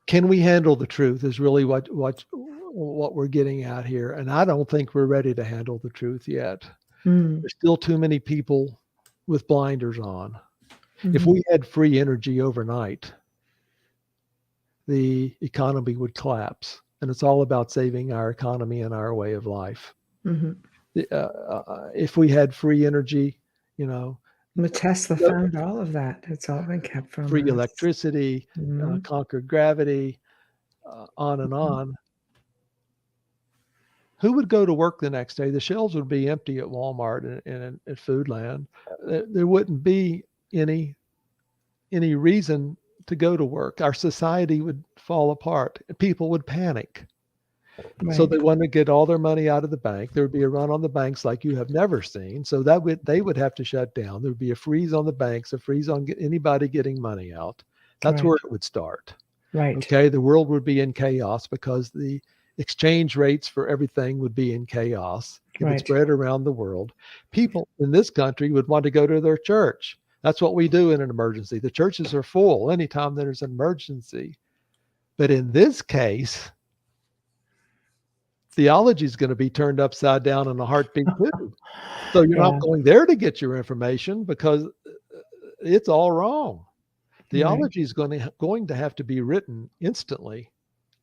C: can we handle the truth is really what we're getting at here. And I don't think we're ready to handle the truth yet.
B: Mm.
C: There's still too many people with blinders on.
B: Mm-hmm.
C: If we had free energy overnight, the economy would collapse. And it's all about saving our economy and our way of life.
B: Mm-hmm.
C: If we had free energy,
B: Well, Tesla found all of that. It's all been kept from
C: free
B: us.
C: electricity,
B: Mhm.
C: conquered gravity, on and on. Who would go to work the next day? The shelves would be empty at Walmart and at Foodland. There wouldn't be any reason to go to work. Our society would fall apart. People would panic.
B: Right.
C: So they want to get all their money out of the bank. There would be a run on the banks like you have never seen. So they would have to shut down. There would be a freeze on the banks, a freeze on anybody getting money out. That's
B: Right.
C: where it would start.
B: Right.
C: Okay, the world would be in chaos because the exchange rates for everything would be in chaos. It would
B: Right.
C: spread around the world. People in this country would want to go to their church. That's what we do in an emergency. The churches are full anytime there's an emergency. But in this case, theology is going to be turned upside down in a heartbeat too. So you're
B: Yeah.
C: not going there to get your information because it's all wrong. Theology is going to have to be written instantly,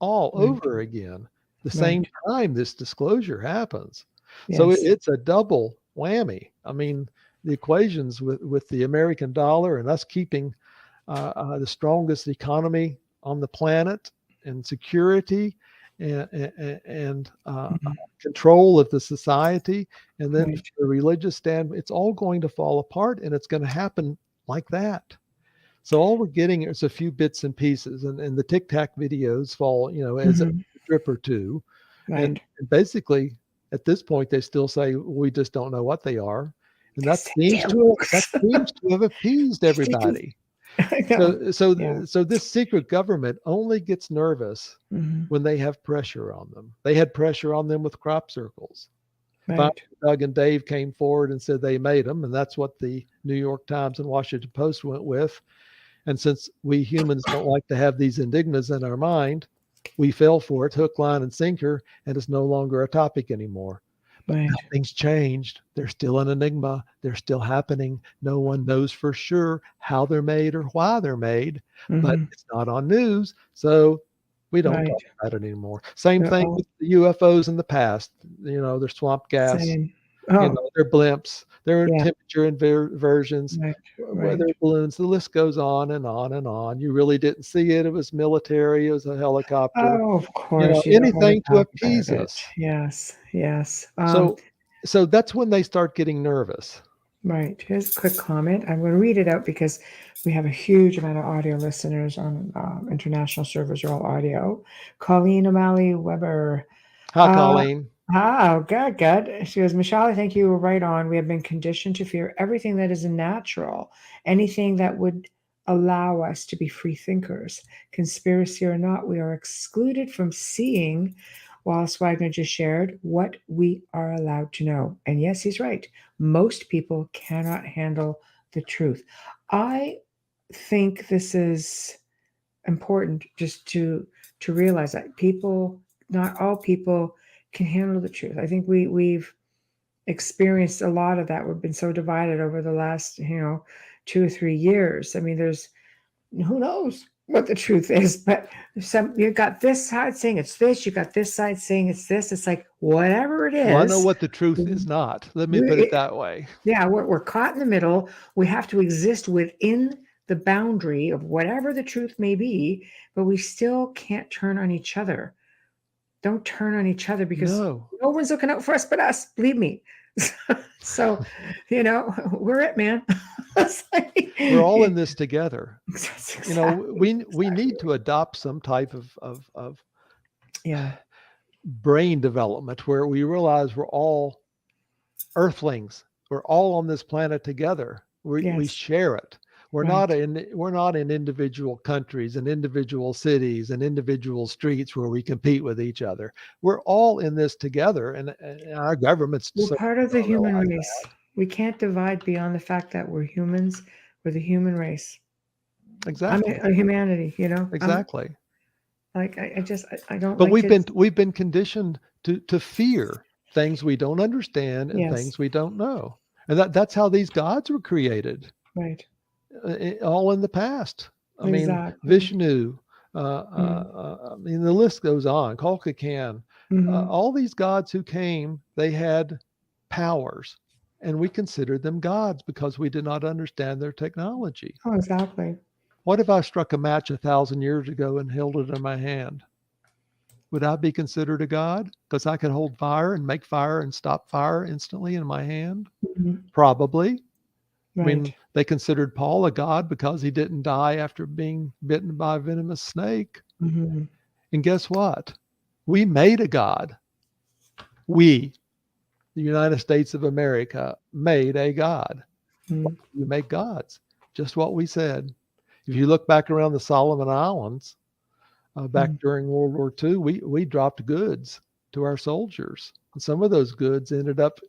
C: all
B: Right.
C: over again, the
B: Right.
C: same time this disclosure happens. So
B: Yes.
C: it's a double whammy. I mean, the equations with the American dollar and us keeping the strongest economy on the planet and security and control of the society, and then
B: Right.
C: from the religious stand, it's all going to fall apart, and it's going to happen like that. So all we're getting is a few bits and pieces, and the Tic-Tac videos fall, as a trip or two, and
B: Right.
C: basically at this point they still say we just don't know what they are, and that
B: Yes,
C: seems
B: it
C: to
B: works.
C: have appeased everybody.
B: I know.
C: So this secret government only gets nervous
B: Mhm.
C: when they have pressure on them. They had pressure on them with crop circles. Finally,
B: Right.
C: Doug and Dave came forward and said they made them, and that's what the New York Times and Washington Post went with. And since we humans don't like to have these enigmas in our mind, we fell for it hook, line, and sinker, and it's no longer a topic anymore. But
B: Right.
C: nothing's changed. They're still an enigma. They're still happening. No one knows for sure how they're made or why they're made, but
B: Mhm.
C: it's not on news. So we don't
B: Right.
C: talk about it anymore. Same
B: They're
C: thing
B: all
C: with the UFOs in the past. They're swamp gas.
B: same. Oh,
C: They're blimps. They're
B: yeah.
C: temperature inversions,
B: Right. Right.
C: weather balloons. The list goes on and on and on. You really didn't see it. It was military. It was a helicopter.
B: Oh, of course, you don't wanna
C: Anything to
B: talk about
C: appease
B: it.
C: us.
B: Yes, yes.
C: So that's when they start getting nervous.
B: Right. Here's a quick comment. I'm going to read it out because we have a huge amount of audio listeners on international servers are all audio. Colleen O'Malley Weber.
C: Hi,
B: Uh,
C: Colleen.
B: good, good. She goes, Michelle, I think you were right on. We have been conditioned to fear everything that is natural, anything that would allow us to be free thinkers. Conspiracy or not, we are excluded from seeing. Wallace Wagner just shared what we are allowed to know. And yes, he's right. Most people cannot handle the truth. I think this is important just to realize that people, not all people, can handle the truth. I think we've experienced a lot of that. We've been so divided over the last 2 or 3 years. I mean, there's who knows what the truth is, but you got this side saying it's this, you got this side saying it's this. It's like whatever it
C: Well, I know
B: is,
C: what the truth is not. Let me put it
B: we,
C: that way.
B: yeah, we're caught in the middle. We have to exist within the boundary of whatever the truth may be, but we still can't turn on each other. Don't turn on each other because
C: No.
B: no one's looking out for us but us. Believe me. So, we're it, man.
C: We're all in this together.
B: Exactly.
C: We need to adopt some type of
B: Yeah.
C: brain development where we realize we're all earthlings. We're all on this planet together. We
B: Yes.
C: share it. We're
B: Right.
C: not in individual countries and individual cities and individual streets where we compete with each other. We're all in this together, and our governments
B: We're
C: so
B: part of the
C: don't
B: human
C: realize
B: race. We can't divide beyond the fact that we're humans. We're the human race.
C: that. Exactly.
B: I'm a humanity,
C: Exactly.
B: I don't
C: But
B: like to.
C: we've been conditioned to fear things we don't understand and
B: Yes.
C: things we don't know, and that's how these gods were created.
B: Right.
C: All in the past. I mean,
B: Exactly.
C: Vishnu. I mean, the list goes on. Kulkakan.
B: Mhm.
C: All these gods who came, they had powers, and we considered them gods because we did not understand their technology.
B: Oh, exactly.
C: What if I struck a match 1,000 years ago and held it in my hand? Would I be considered a god because I could hold fire and make fire and stop fire instantly in my hand?
B: Mhm.
C: Probably. I
B: Right.
C: mean, they considered Paul a god because he didn't die after being bitten by a venomous snake.
B: Mhm.
C: And guess what? We made a god. We, the United States of America, made a god.
B: Mhm.
C: We make gods. Just what we said. If you look back around the Solomon Islands, back
B: Mhm.
C: during World War II, we dropped goods to our soldiers. And some of those goods ended up,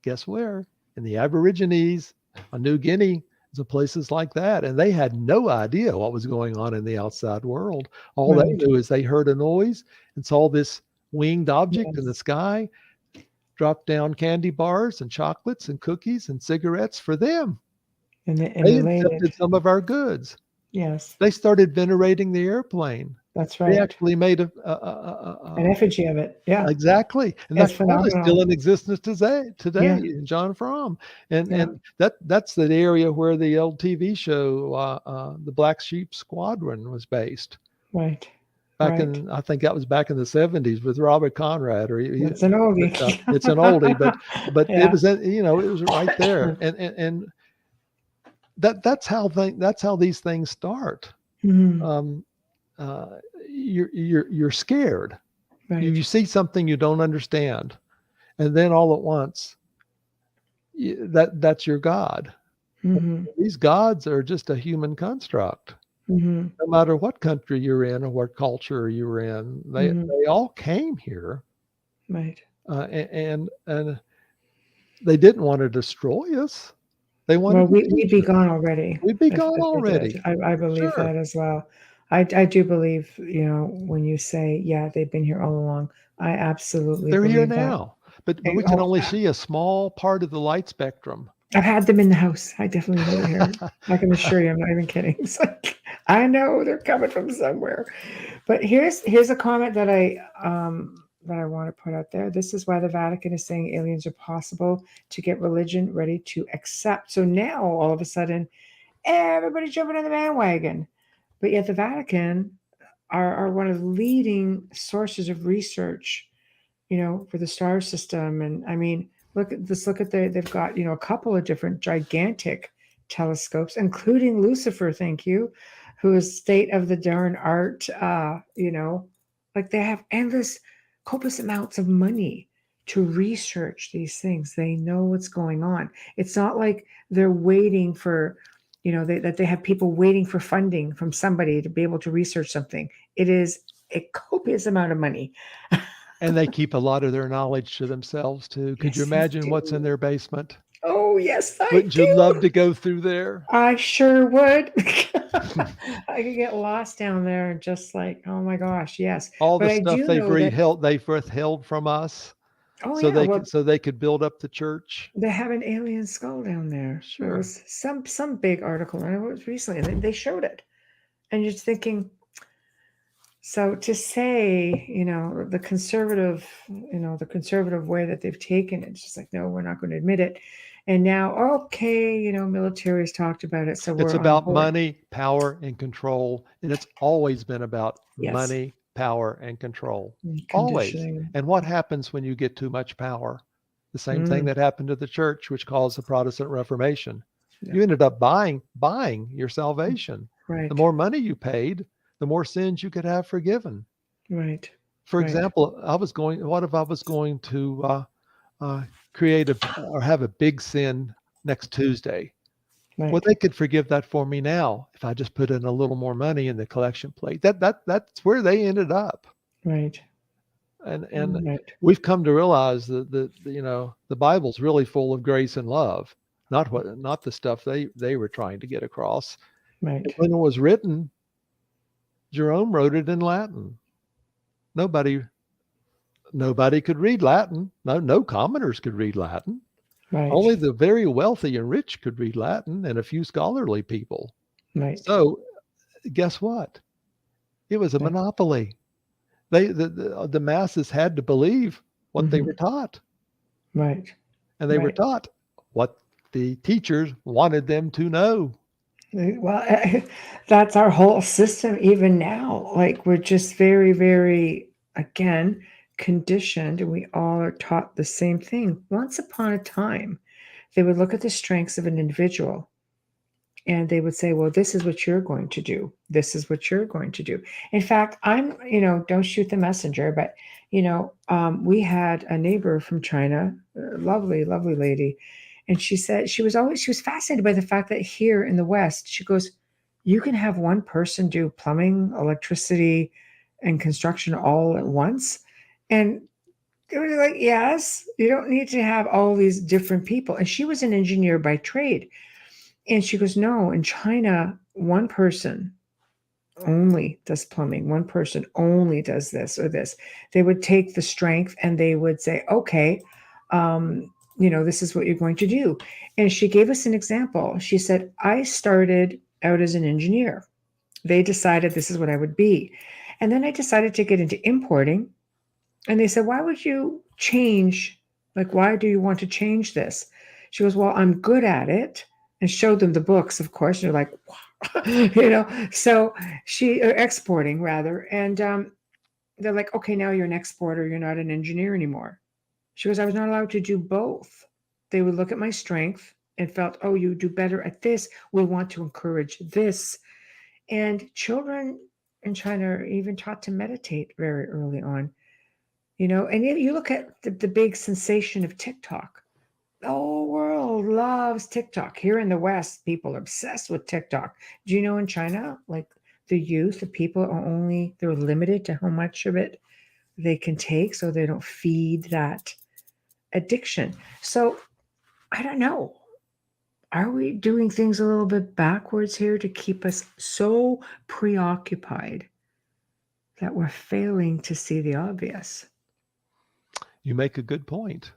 C: guess where? In the Aborigines, on New Guinea, and places like that. And they had no idea what was going on in the outside world. All they
B: Right.
C: knew is they heard a noise and saw this winged object in the
B: Yes.
C: sky, dropped down candy bars and chocolates and cookies and cigarettes for them.
B: And
C: They
B: elated.
C: accepted some of our goods.
B: Yes,
C: They started venerating the airplane.
B: that's
C: They
B: right.
C: actually made
B: An effigy of it. Yeah,
C: exactly, and
B: it's
C: that quote is still
B: phenomenal.
C: in existence today
B: Yeah,
C: in John Fromm,
B: yeah,
C: and that's the area where the old TV show, the Black Sheep Squadron, was based.
B: right,
C: Back
B: right.
C: in, I think that was back in the 70s with Robert Conrad,
B: That's an
C: but
B: oldie.
C: it's an oldie, but it
B: Yeah.
C: was, it was right there, and that's how these things start.
B: Mhm.
C: Um, uh, you're scared. You
B: Right.
C: see something you don't understand, and then all at once, that's your God.
B: Mhm.
C: These gods are just a human construct.
B: Mhm.
C: No matter what country you're in or what culture you're in,
B: Mhm.
C: they all came here,
B: Right.
C: and they didn't want to destroy us. They
B: Well,
C: wanted to
B: we'd
C: teach
B: be
C: us.
B: gone already
C: We'd be
B: if
C: gone
B: they did.
C: already.
B: I believe
C: Sure,
B: that as well. I do believe, when you say, yeah, they've been here all along. I absolutely
C: they're here
B: believe that.
C: now, but we
B: And,
C: can only see a small part of the light spectrum.
B: I've had them in the house. I definitely know they're here. I can assure you, I'm not even kidding. It's like I know they're coming from somewhere. But here's a comment that I want to put out there. This is why the Vatican is saying aliens are possible to get religion ready to accept. So now all of a sudden, everybody's jumping on the bandwagon. But yet the Vatican are one of the leading sources of research, for the star system. And I mean, they've got, a couple of different gigantic telescopes, including Lucifer, thank you, who is state of the darn art, like they have endless, copious amounts of money to research these things. They know what's going on. It's not like they're waiting for, that they have people waiting for funding from somebody to be able to research something. It is a copious amount of money.
C: And they keep a lot of their knowledge to themselves too. Could you
B: Yes, they
C: imagine what's in
B: do.
C: their basement?
B: Oh, yes, I
C: Wouldn't you love
B: do.
C: to go through there?
B: I sure would. I could get lost down there and just like, oh my gosh, yes.
C: All
B: But
C: the
B: I
C: stuff
B: do know that,
C: they've withheld from us,
B: oh yeah, well,
C: so they could build up the church.
B: they have an alien skull down there. There
C: Sure.
B: was some big article, and it was recently, and they showed it. And you're just thinking, so to say, the conservative way that they've taken it, it's just like, no, we're not going to admit it. And now, okay, military has talked about it, so
C: It's
B: we're on
C: about
B: board.
C: money, power, and control. And it's always been about
B: Yes.
C: money, power, and control. Always.
B: Conditioning.
C: And what happens when you get too much power? The same thing
B: Mm,
C: that happened to the church, which caused the Protestant Reformation.
B: yeah,
C: You ended up buying your salvation. The
B: right,
C: more money you paid, the more sins you could have forgiven.
B: right,
C: For
B: right,
C: example, what if I was going to create or have a big sin next Tuesday? Well,
B: right,
C: they could forgive that for me now if I just put in a little more money in the collection plate. That's where they ended up,
B: right,
C: and
B: right,
C: we've come to realize that the Bible's really full of grace and love, not the stuff they were trying to get across.
B: right.
C: When it was written, Jerome wrote it in Latin. Nobody could read Latin. No commoners could read Latin.
B: Right,
C: Only the very wealthy and rich could read Latin, and a few scholarly people.
B: right,
C: So guess what? It was a
B: right,
C: monopoly. The masses had to believe what they were
B: mhm,
C: taught,
B: right,
C: and they were
B: right.
C: taught what the teachers wanted them to know.
B: Well, that's our whole system even now. Like we're just very, very, again, conditioned, and we all are taught the same thing. Once upon a time, they would look at the strengths of an individual and they would say, well, this is what you're going to do. This is what you're going to do. In fact, don't shoot the messenger, but, we had a neighbor from China, a lovely, lovely lady. And she said she was fascinated by the fact that here in the West, she goes, you can have one person do plumbing, electricity, and construction all at once. And it was like, yes, you don't need to have all these different people. And she was an engineer by trade. And she goes, no, in China, one person only does plumbing. One person only does this or this. They would take the strength and they would say, okay, this is what you're going to do. And she gave us an example. She said, I started out as an engineer. They decided this is what I would be. And then I decided to get into importing. And they said, why would you change? Like, why do you want to change this? She goes, well, I'm good at it. And showed them the books, of course. And they're like, wow. So exporting rather. And they're like, okay, now you're an exporter. You're not an engineer anymore. She goes, I was not allowed to do both. They would look at my strength and felt, oh, you do better at this. We'll want to encourage this. And children in China are even taught to meditate very early on. And you look at the big sensation of TikTok. The whole world loves TikTok. Here in the West, people are obsessed with TikTok. Do you know in China, like the youth, the people they're limited to how much of it they can take so they don't feed that addiction. So I don't know. Are we doing things a little bit backwards here to keep us so preoccupied that we're failing to see the obvious?
C: You make a good point.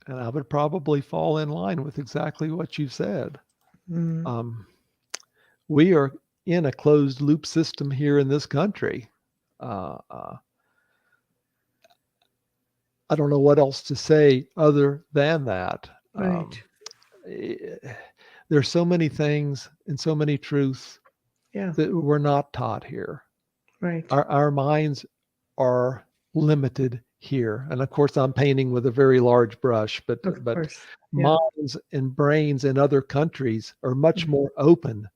C: And I would probably fall in line with exactly what you said. We are in a closed loop system here in this country. I don't know what else to say other than that.
B: Right.
C: There's so many things and so many truths that we're not taught here.
B: Right.
C: Our minds are limited here. And of course, I'm painting with a very large brush, but minds and brains in other countries are much more open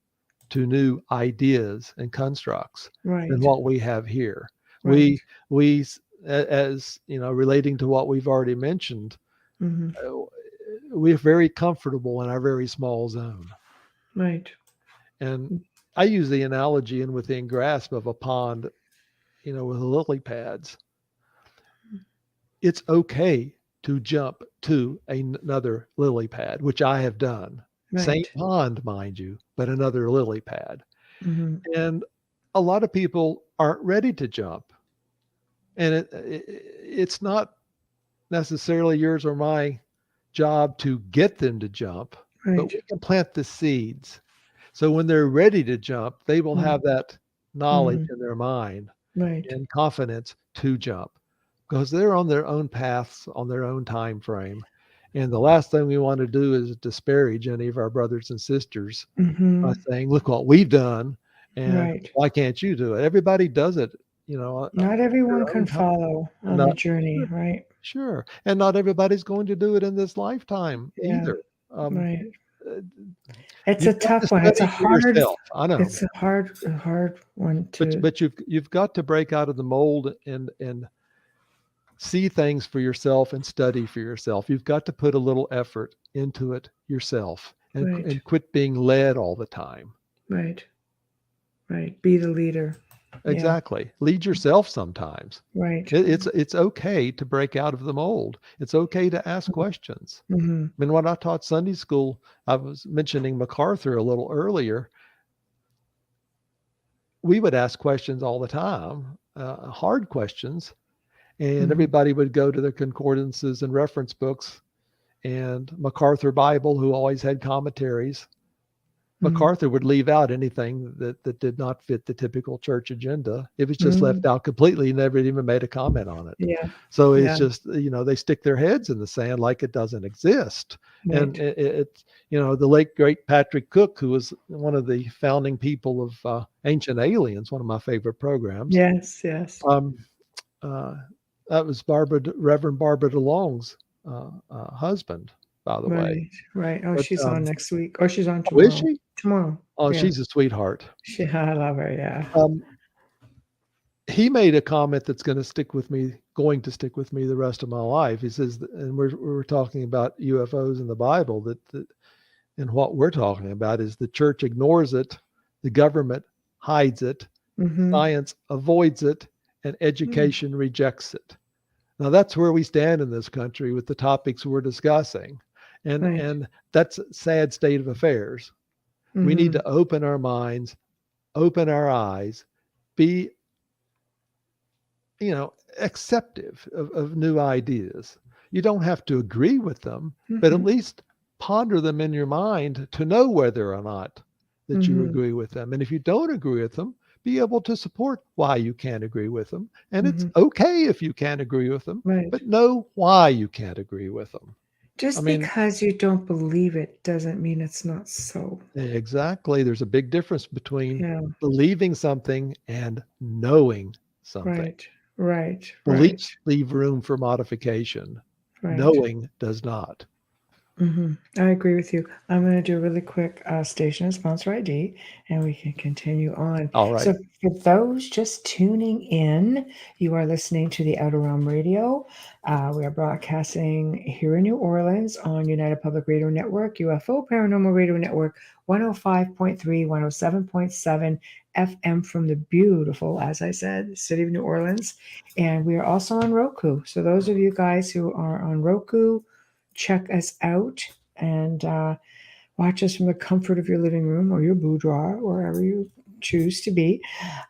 C: to new ideas and constructs than what we have here. Right. We, as relating to what we've already mentioned, we're very comfortable in our very small zone.
B: Right.
C: And I use the analogy in within grasp of a pond, with lily pads. It's okay to jump to another lily pad, which I have done. Right. Same pond, mind you, but another lily pad. And a lot of people aren't ready to jump. And it's not necessarily yours or my job to get them to jump, but we can plant the seeds. So when they're ready to jump, they will have that knowledge in their mind and confidence to jump, because they're on their own paths, on their own time frame. And the last thing we want to do is disparage any of our brothers and sisters by saying, look what we've done, and why can't you do it? Everybody does it.
B: Not everyone can follow on the journey, right?
C: Sure. And not everybody's going to do it in this lifetime either.
B: It's a tough one. It's a hard,
C: I know.
B: It's a hard one to.
C: But you've got to break out of the mold and see things for yourself and study for yourself. You've got to put a little effort into it yourself and quit being led all the time.
B: Right. Be the leader.
C: Exactly. Yeah. Lead yourself sometimes.
B: Right.
C: It's okay to break out of the mold. It's okay to ask questions. I mean, when I taught Sunday school, I was mentioning MacArthur a little earlier. We would ask questions all the time, hard questions, and everybody would go to their concordances and reference books and MacArthur Bible, who always had commentaries. MacArthur would leave out anything that did not fit the typical church agenda. It was just left out completely. Never even made a comment on it.
B: Yeah.
C: So it's just, they stick their heads in the sand like it doesn't exist. Right. And it's the late great Patrick Cook, who was one of the founding people of Ancient Aliens, one of my favorite programs.
B: Yes.
C: That was Reverend Barbara DeLong's husband, by the way.
B: Right. Oh, but, she's on next week. Oh, she's on tomorrow.
C: Is she?
B: Tomorrow.
C: Oh, yeah. She's a sweetheart.
B: I love her. Yeah.
C: He made a comment that's going to stick with me the rest of my life. He says, and we're talking about UFOs in the Bible, and what we're talking about is the church ignores it, the government hides it, science avoids it, and education rejects it. Now that's where we stand in this country with the topics we're discussing. And that's a sad state of affairs. We need to open our minds, open our eyes, be, acceptive of new ideas. You don't have to agree with them, but at
B: Mhm.
C: least ponder them in your mind to know whether or not that you
B: Mhm.
C: agree with them. And if you don't agree with them, be able to support why you can't agree with them. And it's
B: Mhm.
C: okay if you can't agree with them,
B: Right.
C: but know why you can't agree with them. I
B: Just
C: mean,
B: because you don't believe it doesn't mean it's not so.
C: exactly. There's a big difference between
B: Yeah.
C: believing something and knowing something.
B: Right. Right. Right.
C: Beliefs leave room for modification.
B: Right.
C: Knowing does not.
B: I agree with you. I'm going to do a really quick station and sponsor ID, and we can continue on.
C: All right.
B: So, for those just tuning in, you are listening to the Outer Realm Radio. We are broadcasting here in New Orleans on United Public Radio Network, UFO Paranormal Radio Network, 105.3, 107.7 FM from the beautiful, as I said, city of New Orleans. And we are also on Roku. So, those of you guys who are on Roku, check us out and watch us from the comfort of your living room or your boudoir, wherever you choose to be.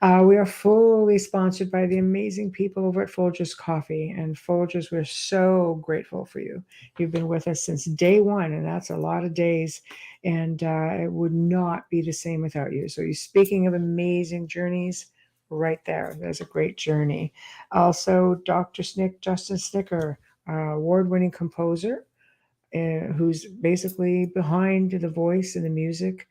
B: We are fully sponsored by the amazing people over at Folgers Coffee. And Folgers, we're so grateful for you. You've been with us since day one, and that's a lot of days. And it would not be the same without you. So, you speaking of amazing journeys, right there, there's a great journey. Also, Dr. Justin Snicker, award-winning composer, who's basically behind the voice and the music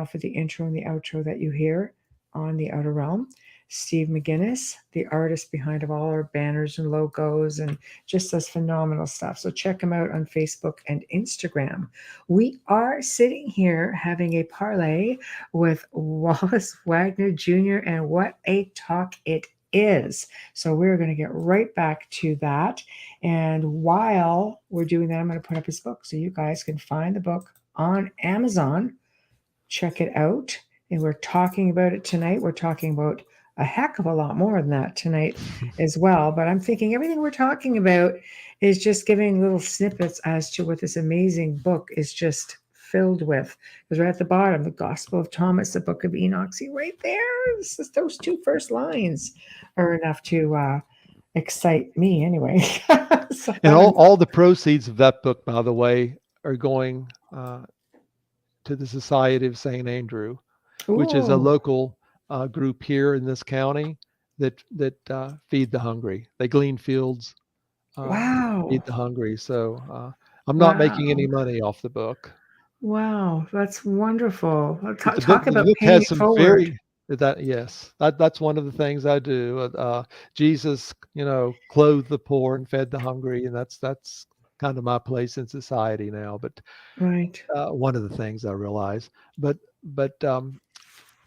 B: for the intro and the outro that you hear on the Outer Realm. Steve McGinnis, the artist behind of all our banners and logos, and just does phenomenal stuff. So check him out on Facebook and Instagram. We are sitting here having a parlay with Wallace Wagner Jr., and what a talk it is. So we're going to get right back to that. And while we're doing that, I'm going to put up his book so you guys can find the book on Amazon. Check it out. And we're talking about it tonight. We're talking about a heck of a lot more than that tonight as well. But I'm thinking everything we're talking about is just giving little snippets as to what this amazing book is just filled with. Because right at the bottom, the Gospel of Thomas, the Book of Enoch, see right there, those two first lines are enough to excite me anyway. So
C: And all the proceeds of that book, by the way, are going to the Society of St. Andrew, which is a
B: Ooh,
C: local group here in this county that feed the hungry. They glean fields, feed
B: wow.
C: the hungry. So I'm not making any
B: Wow.
C: money off the book.
B: Wow. That's wonderful.
C: But
B: Talk
C: the
B: about
C: book
B: paying
C: has
B: it
C: some
B: forward.
C: very that's one of the things I do. Jesus, clothed the poor and fed the hungry, and that's kind of my place in society now. But
B: Right.
C: one of the things I realize, but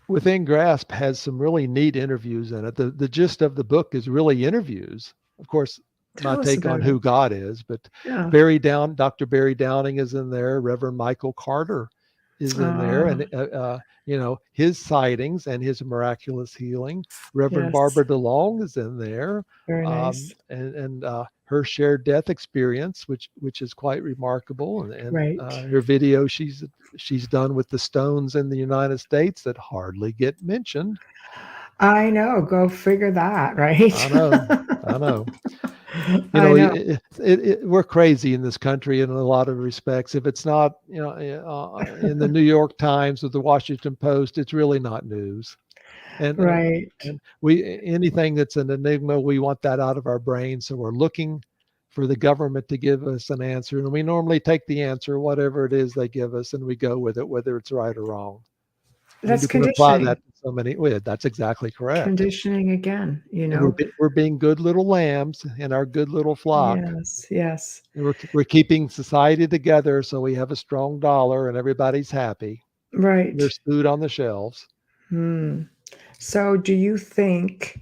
C: Within Grasp has some really neat interviews in it. The gist of the book is really interviews. Of course, my
B: Tell us
C: take on
B: about
C: who
B: it.
C: God is, but
B: Yeah.
C: Dr. Barry Downing is in there. Reverend Michael Carter is in there,
B: Ah,
C: and his sightings and his miraculous healing. Reverend
B: yes.
C: Barbara DeLong is in there,
B: Very nice.
C: and her shared death experience, which is quite remarkable, and
B: Right.
C: her video she's done with the stones in the United States that hardly get mentioned.
B: I know. Go figure that, right?
C: I know, I know.
B: I know.
C: We're crazy in this country in a lot of respects. If it's not, in the New York Times or the Washington Post, it's really not news. And
B: Right.
C: and we anything that's an enigma, we want that out of our brain. So we're looking for the government to give us an answer, and we normally take the answer, whatever it is they give us, and we go with it, whether it's right or wrong. And
B: That's
C: you can apply
B: conditioning.
C: that to so many. Well, that's exactly correct.
B: Conditioning again,
C: And we're being good little lambs in our good little flock.
B: Yes, yes.
C: And we're keeping society together so we have a strong dollar and everybody's happy.
B: Right.
C: There's food on the shelves.
B: Hmm. So do you think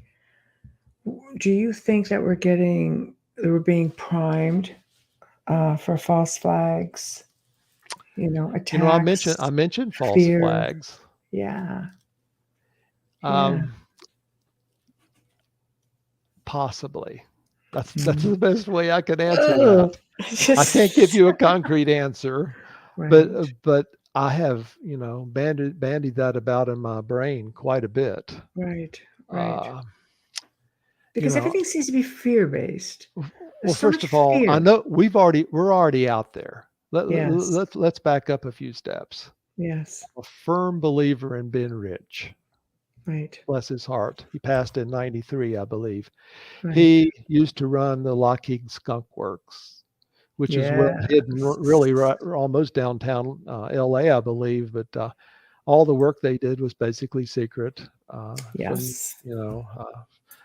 B: that we're being primed for false flags,
C: I
B: attacks,
C: mentioned false
B: fear?
C: flags.
B: Yeah, yeah.
C: Um, Possibly. That's
B: Mm.
C: the best way I can answer
B: Ugh.
C: that. I can't give
B: Just
C: you a concrete answer,
B: right.
C: but I have bandied that about in my brain quite a bit.
B: Right, Right.
C: Uh,
B: Because
C: know,
B: everything seems to be fear-based.
C: well,
B: There's so
C: first
B: much
C: of all, I
B: fear.
C: know we're already out there.
B: Yes.
C: Let's back up a few steps.
B: Yes.
C: A firm believer in Ben Rich.
B: Right.
C: Bless his heart. He passed in 93, I believe.
B: Right.
C: He used to run the Lockheed Skunk Works, which is well hidden, really right, almost downtown LA, I believe. But all the work they did was basically secret. From,
B: Yes.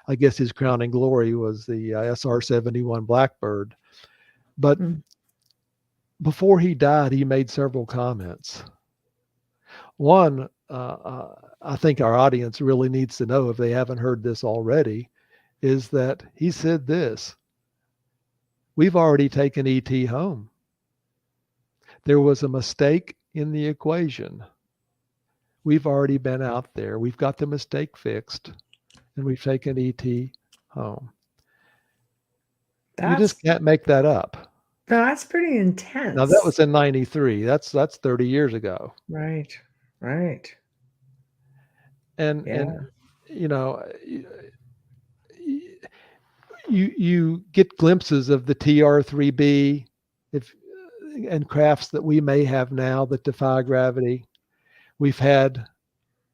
C: I guess his crowning glory was the SR-71 Blackbird. But
B: Mm.
C: before he died, he made several comments. One, I think our audience really needs to know, if they haven't heard this already, is that he said this: we've already taken ET home. There was a mistake in the equation. We've already been out there. We've got the mistake fixed, and we've taken ET home. You just can't make that up.
B: That's pretty
C: Now,
B: intense.
C: that was in 93. That's 30 years ago.
B: Right. Right.
C: And
B: Yeah.
C: you know, you get glimpses of the TR-3B and crafts that we may have now that defy gravity. We've had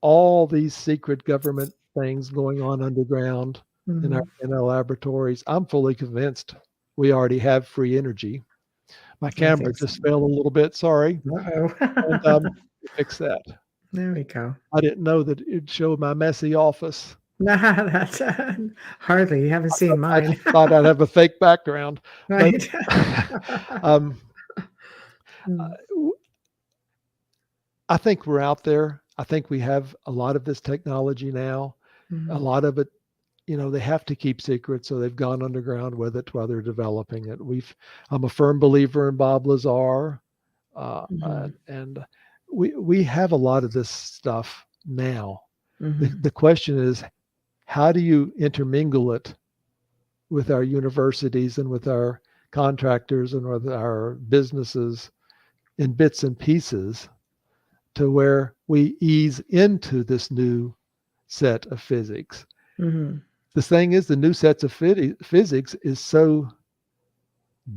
C: all these secret government things going on underground in our laboratories. I'm fully convinced we already have free energy. My camera just fell a little bit. Sorry.
B: Uh-oh.
C: And fix that.
B: There we go.
C: I didn't know that it'd show my messy office.
B: Nah, that's hardly. You haven't seen mine.
C: I thought I'd have a fake background.
B: Right.
C: But, I think we're out there. I think we have a lot of this technology now. A lot of it, they have to keep secret, so they've gone underground with it while they're developing it. I'm a firm believer in Bob Lazar, and we have a lot of this stuff now. The question is, how do you intermingle it with our universities and with our contractors and with our businesses in bits and pieces to where we ease into this new set of physics? The thing is, the new sets of physics is so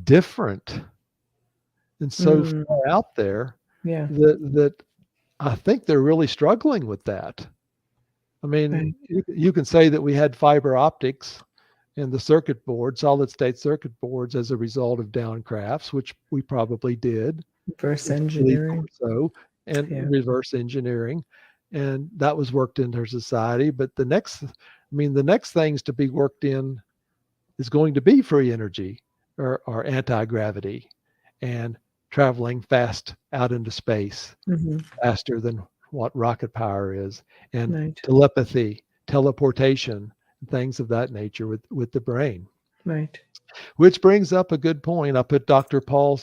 C: different and so far out there that I think they're really struggling with that. I mean, you can say that we had fiber optics in the circuit board, solid state circuit boards, as a result of downcrafts, which we probably did.
B: Reverse engineering.
C: Reverse engineering. And that was worked into our society. But the next things to be worked in is going to be free energy or anti-gravity and traveling fast out into space, faster than what rocket power is, and telepathy, teleportation, things of that nature with the brain.
B: Right.
C: Which brings up a good point. I put Dr. Paul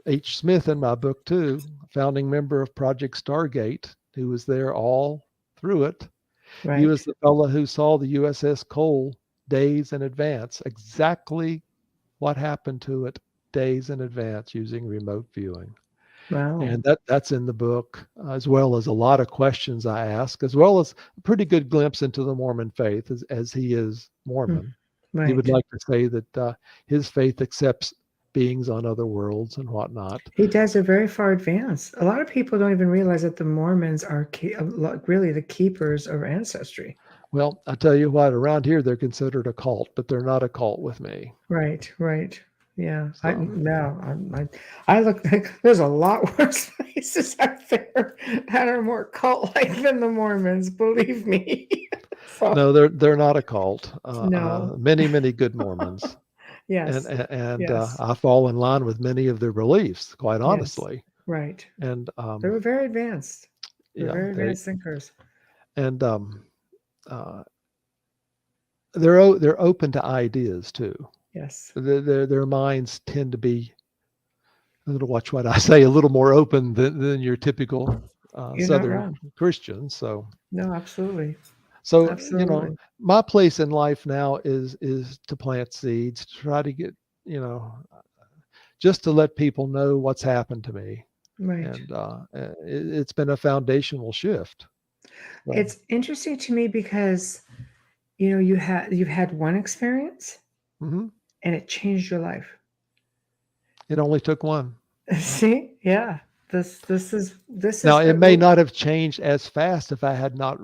C: H. Smith in my book too, founding member of Project Stargate, who was there all through it. Right. He was the fellow who saw the USS Cole days in advance, exactly what happened to it days in advance using remote viewing.
B: Wow.
C: And that's in the book, as well as a lot of questions I ask, as well as a pretty good glimpse into the Mormon faith, as he is Mormon. Right. He would like to say that his faith accepts beings on other worlds and whatnot.
B: He does a very far advance. A lot of people don't even realize that the Mormons are really the keepers of ancestry.
C: Well, I tell you what, around here they're considered a cult, but they're not a cult with me.
B: Right. Yeah. So. I look like there's a lot worse places out there that are more cult-like than the Mormons, believe me.
C: So. No, they're not a cult.
B: No.
C: Many good Mormons.
B: Yes.
C: And yes. I fall in line with many of their beliefs, quite honestly.
B: Yes. Right.
C: And
B: they were very advanced. They're very advanced thinkers.
C: And they're open to ideas too.
B: Yes.
C: Their minds tend to be, watch what I say, a little more open than your typical Southern Christians. So
B: no, absolutely.
C: So my place in life now is to plant seeds, to try to get, just to let people know what's happened to me.
B: Right.
C: And it's been a foundational shift.
B: It's interesting to me because you've had one experience
C: Hmm.
B: and it changed your life.
C: It only took one.
B: See? Yeah. This is
C: Now, it
B: what
C: may not have changed as fast if I had not,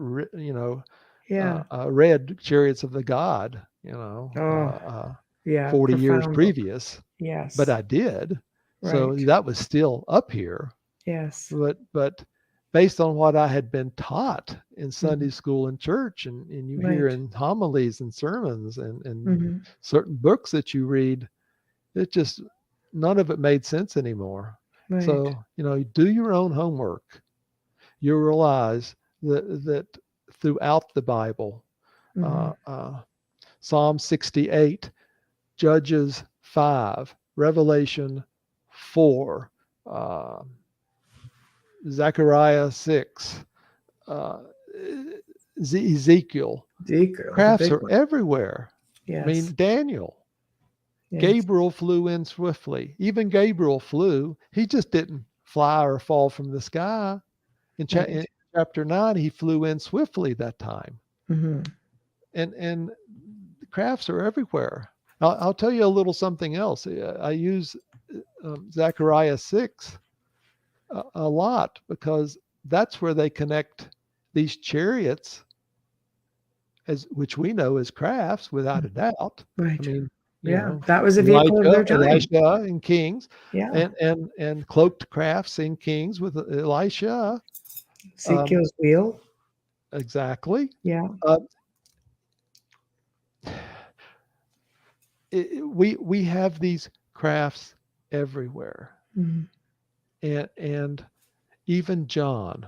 B: yeah.
C: read Chariots of the God,
B: Oh, yeah,
C: 40 years
B: profound book.
C: previous, but
B: Yes.
C: I did. So
B: Right.
C: that was still up here.
B: Yes.
C: But based on what I had been taught in
B: Mhm.
C: Sunday school and church, and you hear
B: Right.
C: in homilies and sermons and
B: Mhm.
C: certain books that you read, it just none of it made sense anymore.
B: Right.
C: So, do your own homework. You'll realize that throughout the Bible, uh,
B: Mhm.
C: uh, Psalm 68, Judges 5, Revelation 4, uh, Zechariah 6, uh, Ezekiel.
B: Ezekiel is a
C: Crafts
B: big
C: are
B: one.
C: everywhere. I
B: Yes.
C: mean, Daniel,
B: Yes.
C: Gabriel flew in swiftly. Even Gabriel flew. He just didn't fly or fall from the sky. In
B: Right.
C: chapter 9, he flew in swiftly that time.
B: Mhm.
C: And crafts are everywhere. I'll tell you a little something else. I use Zechariah 6 a lot because that's where they connect these chariots, as which we know as crafts without a doubt. I
B: Right.
C: mean,
B: Yeah. That was a vehicle of their time.
C: Elisha in Kings,
B: Yeah.
C: and cloaked crafts in Kings with Elisha. Um,
B: Ezekiel's wheel.
C: exactly.
B: Yeah.
C: Uh, we have these crafts everywhere,
B: Mhm.
C: and even John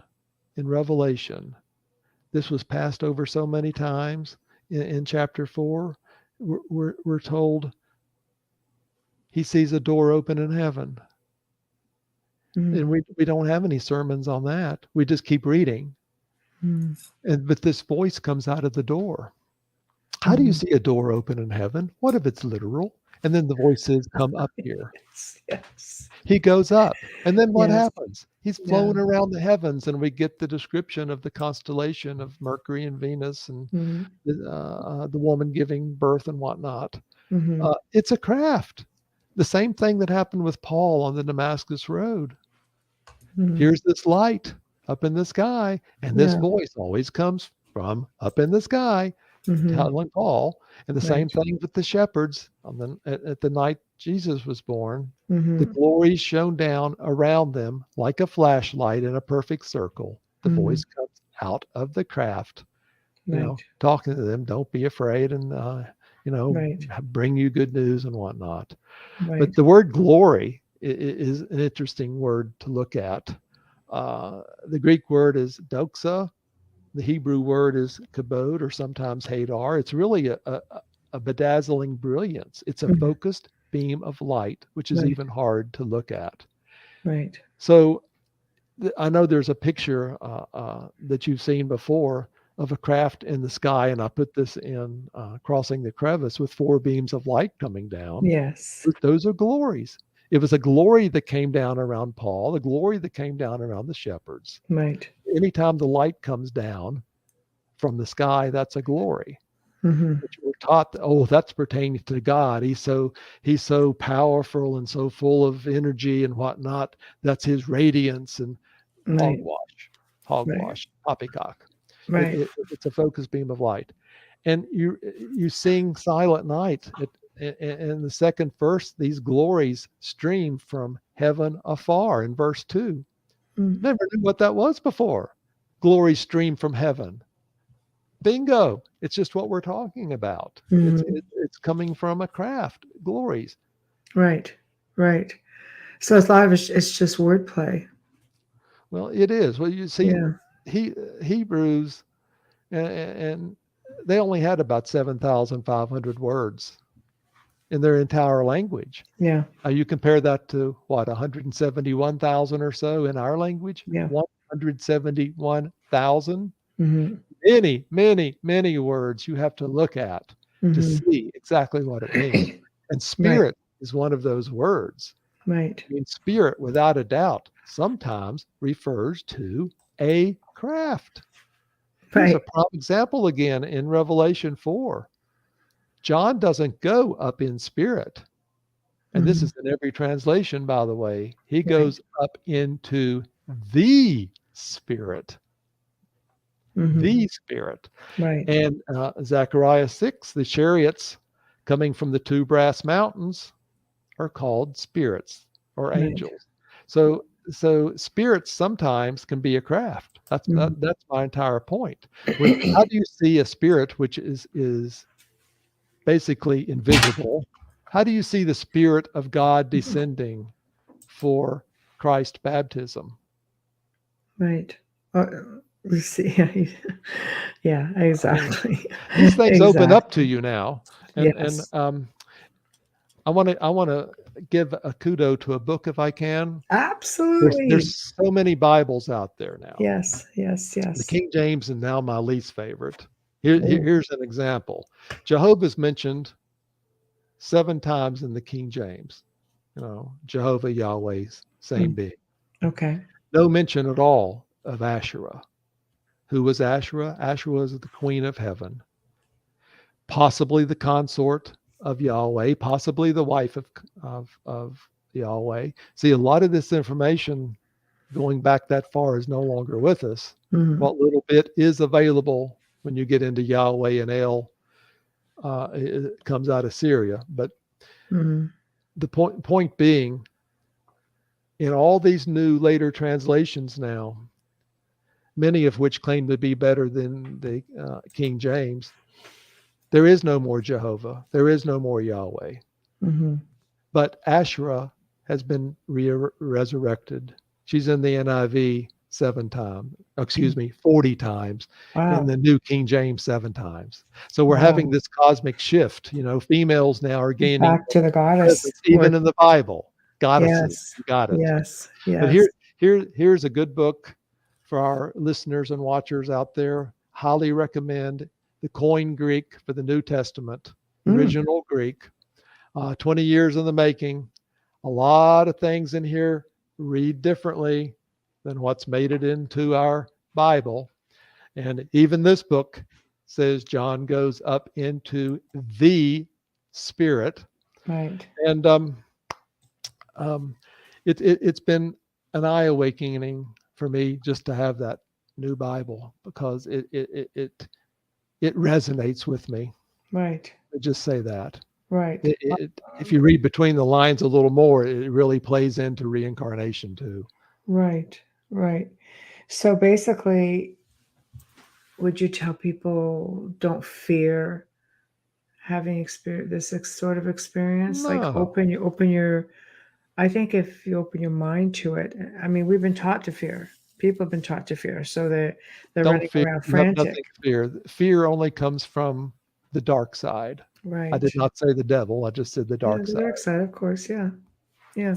C: in Revelation, this was passed over so many times in chapter 4. We're told he sees a door open in heaven, and
B: Mhm.
C: we don't have any sermons on that. We just keep reading,
B: Mhm.
C: but this voice comes out of the door. How do you
B: Mhm.
C: see a door open in heaven? What if it's literal? And then the voice says, come up here.
B: Yes. Yes.
C: He goes up. And then what
B: Yes.
C: happens? He's
B: Yeah.
C: flown around the heavens, and we get the description of the constellation of Mercury and Venus and
B: Mhm.
C: the woman giving birth and whatnot.
B: Mhm.
C: It's a craft. The same thing that happened with Paul on the Damascus Road.
B: Mhm.
C: Here's this light up in the sky, and this
B: Yeah.
C: voice always comes from up in the sky,
B: Mhm.
C: telling Paul. And the same
B: Right.
C: thing with the shepherds at the night Jesus was born. The
B: Mhm.
C: glory shone down around them like a flashlight in a perfect circle. The
B: Mhm.
C: voice comes out of the craft,
B: Right.
C: talking to them. Don't be afraid, and
B: Right.
C: bring you good news and whatnot. But
B: Right.
C: the word glory is an interesting word to look at. The Greek word is doxa. The Hebrew word is kabod, or sometimes hadar. It's really a bedazzling brilliance. It's a
B: Mhm.
C: focused beam of light, which is
B: Right.
C: even hard to look at.
B: Right.
C: So I know there's a picture that you've seen before of a craft in the sky, and I put this in Crossing the Crevice with four beams of light coming down.
B: Yes.
C: Those are glories. It was a glory that came down around Paul, a glory that came down around the shepherds.
B: Right.
C: Anytime the light comes down from the sky, that's a glory.
B: Mhm.
C: Which we're taught that, oh, that's pertaining to God. He's so powerful and so full of energy and whatnot. That's his radiance, and
B: Right. Right.
C: hogwash, poppycock.
B: Right.
C: It's a focused beam of light. And you sing Silent Night. In the second verse, these glories stream from heaven afar in verse 2.
B: Mm.
C: Never knew what that was before. Glories stream from heaven. Bingo. It's just what we're talking about.
B: Mhm.
C: It's coming from a craft, glories.
B: Right. Right. So it's a lot of it's just wordplay.
C: Well, it is. Well, you see,
B: Yeah.
C: he Hebrews, and they only had about 7,500 words in their entire language.
B: Yeah.
C: You compare that to what, 171,000 or so in our language?
B: Yeah.
C: 171,000.
B: Mhm.
C: Many, many, many words you have to look at to
B: Mhm.
C: see exactly what it means. And
B: Right.
C: spirit is one of those words.
B: Right.
C: I mean, spirit, without a doubt, sometimes refers to a craft. Here's a
B: Right.
C: prime example again in Revelation 4. John doesn't go up in spirit. And this
B: Mhm.
C: is in every translation, by the way. He
B: Right.
C: goes up into the Spirit.
B: Mhm.
C: The Spirit.
B: Right.
C: And Zechariah 6, the chariots coming from the two brass mountains are called spirits or
B: Right.
C: angels. So spirits sometimes can be a craft.
B: Mhm.
C: That's my entire point. How do you see a spirit which is basically invisible? How do you see the Spirit of God descending for Christ baptism?
B: Right. We see. Yeah,
C: I mean,
B: exactly.
C: these things open up to
B: Exactly.
C: you now, and
B: Yes.
C: I want to give a kudo to a book if I can.
B: Absolutely.
C: There's so many Bibles out there now.
B: Yes. Yes.
C: The
B: Yes.
C: King James is now my least favorite.
B: Oh.
C: Here's an example. Jehovah's mentioned 7 times in the King James. Jehovah, Yahweh, same
B: Mm.
C: being.
B: Okay.
C: No mention at all of Asherah. Who was Asherah? Asherah was the queen of heaven, possibly the consort of Yahweh, possibly the wife of Yahweh. See, a lot of this information going back that far is no longer with us.
B: Mhm.
C: What little bit is available when you get into Yahweh and El it comes out of Syria. But
B: Mhm.
C: the point being, in all these new later translations now, many of which claim to be better than the King James, there is no more Jehovah. There is no more Yahweh.
B: Mhm.
C: But Asherah has been resurrected. She's in the NIV 7 times, excuse me, 40 times, in
B: Wow.
C: the New King James 7 times. So we're
B: Wow.
C: having this cosmic shift. Females now are gaining
B: Back to the goddess
C: presence, even in the Bible. Goddesses,
B: Yes.
C: you got it.
B: Yes.
C: But
B: Yes.
C: here's a good book for our listeners and watchers out there. Highly recommend the Koine Greek for the New Testament,
B: Mm.
C: original Greek. 20 years in the making. A lot of things in here read differently than what's made it into our Bible. And even this book says John goes up into the Spirit.
B: Right.
C: And um, it's been an eye awakening for me just to have that new Bible, because it resonates with me.
B: Right.
C: I just say that.
B: Right.
C: If you read between the lines a little more, it really plays into reincarnation too.
B: Right. Right. So basically, would you tell people don't fear having experience sort of experience? Like
C: No,
B: open your. I think if you open your mind to it, I mean, we've been taught to fear. People have been taught to fear, so they're
C: don't
B: running
C: fear.
B: around
C: You have
B: frantic.
C: nothing to fear. Fear only comes from the dark side. I
B: Right.
C: did not say the devil. I just said the
B: Yeah,
C: dark
B: the
C: side.
B: dark side, of course. Yeah. Yeah.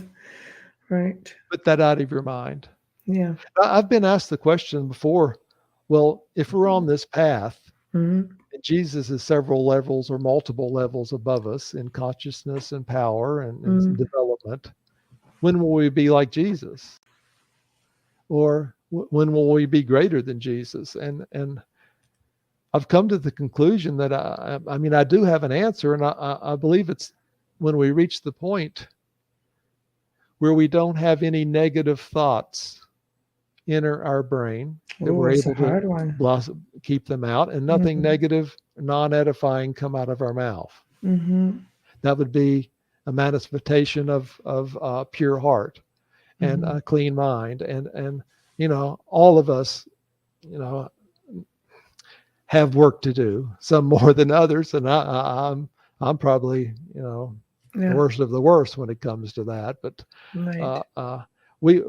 B: Right.
C: Put that out of your mind.
B: Yeah.
C: I've been asked the question before. Well, if we're on this path,
B: Mhm.
C: and Jesus is several levels or multiple levels above us in consciousness and power and
B: Mhm.
C: development, when will we be like Jesus? Or when will we be greater than Jesus? And I've come to the conclusion that I mean, I do have an answer, and I believe it's when we reach the point where we don't have any negative thoughts enter our brain, that
B: Oh,
C: we're
B: it's a
C: able to
B: hard one.
C: keep them out, and nothing
B: Mhm.
C: negative, non-edifying come out of our mouth.
B: Mhm.
C: That would be a manifestation of pure heart and
B: Mhm.
C: a clean mind, and all of us, you know, have work to do, some more than others, and I'm probably the
B: Yeah.
C: worst of the worst when it comes to that. But
B: Right.
C: uh, uh, we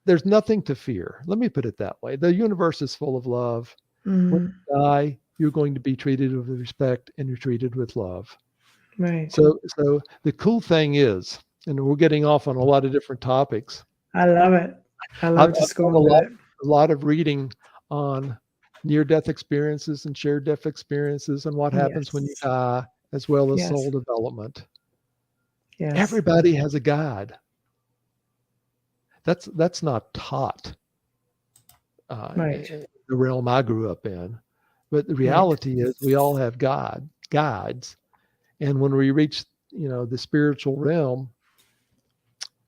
C: there's nothing to fear. Let me put it that way. The universe is full of love. When
B: Mhm.
C: you die, you're going to be treated with respect, and you're treated with love.
B: Right.
C: So the cool thing is, and we're getting off on a lot of different topics.
B: I love it. I
C: I've
B: love
C: done
B: just going with it.
C: a lot of reading on near-death experiences and shared death experiences and what happens when you
B: Yes.
C: die, as well as
B: Yes.
C: soul development.
B: Yes.
C: Everybody has a guide. That's not taught. Uh,
B: Right.
C: the realm I grew up in. But the
B: Right.
C: reality is we all have guides. And when we reach, the spiritual realm,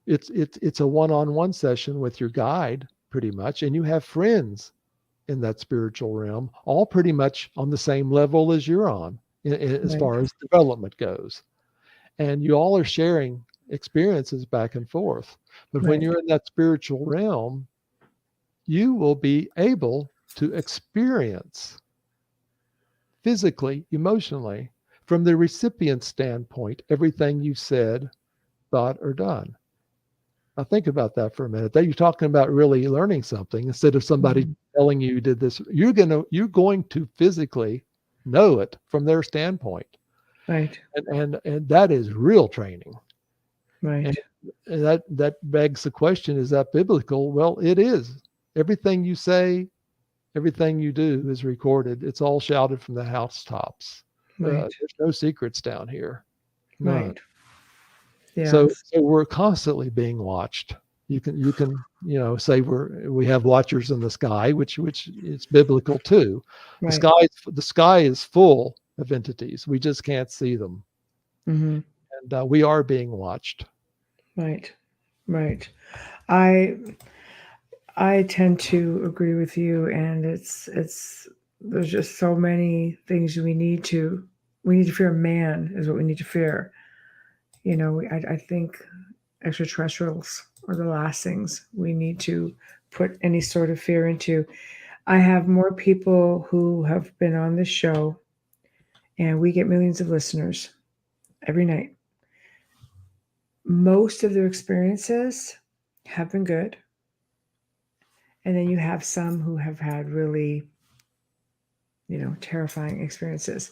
C: it's a one-on-one session with your guide pretty much, and you have friends in that spiritual realm, all pretty much on the same level as you're on as
B: Right.
C: far as development goes. And you all are sharing experiences back and forth. But when
B: Right.
C: you're in that spiritual realm, you will be able to experience physically, emotionally, from the recipient standpoint, everything you've said, thought, or done. Now think about that for a minute. You're talking about really learning something instead of somebody
B: Mhm.
C: telling you did this. You're going to physically know it from their standpoint.
B: Right.
C: And that is real training.
B: Right.
C: And that begs the question, is that biblical? Well, it is. Everything you say, everything you do is recorded. It's all shouted from the housetops.
B: Right.
C: There's no secrets down here. None.
B: Right.
C: So
B: Yes.
C: so we're constantly being watched. You can say we have watchers in the sky, which is biblical too.
B: Right.
C: The sky is full of entities. We just can't see them,
B: Hmm.
C: and we are being watched.
B: Right. Right. I I tend to agree with you, and it's there's just so many things we need to fear. Man is what we need to fear. I think extraterrestrials are the last things we need to put any sort of fear into. I have more people who have been on this show, and we get millions of listeners every night. Most of their experiences have been good. And then you have some who have had really, terrifying experiences.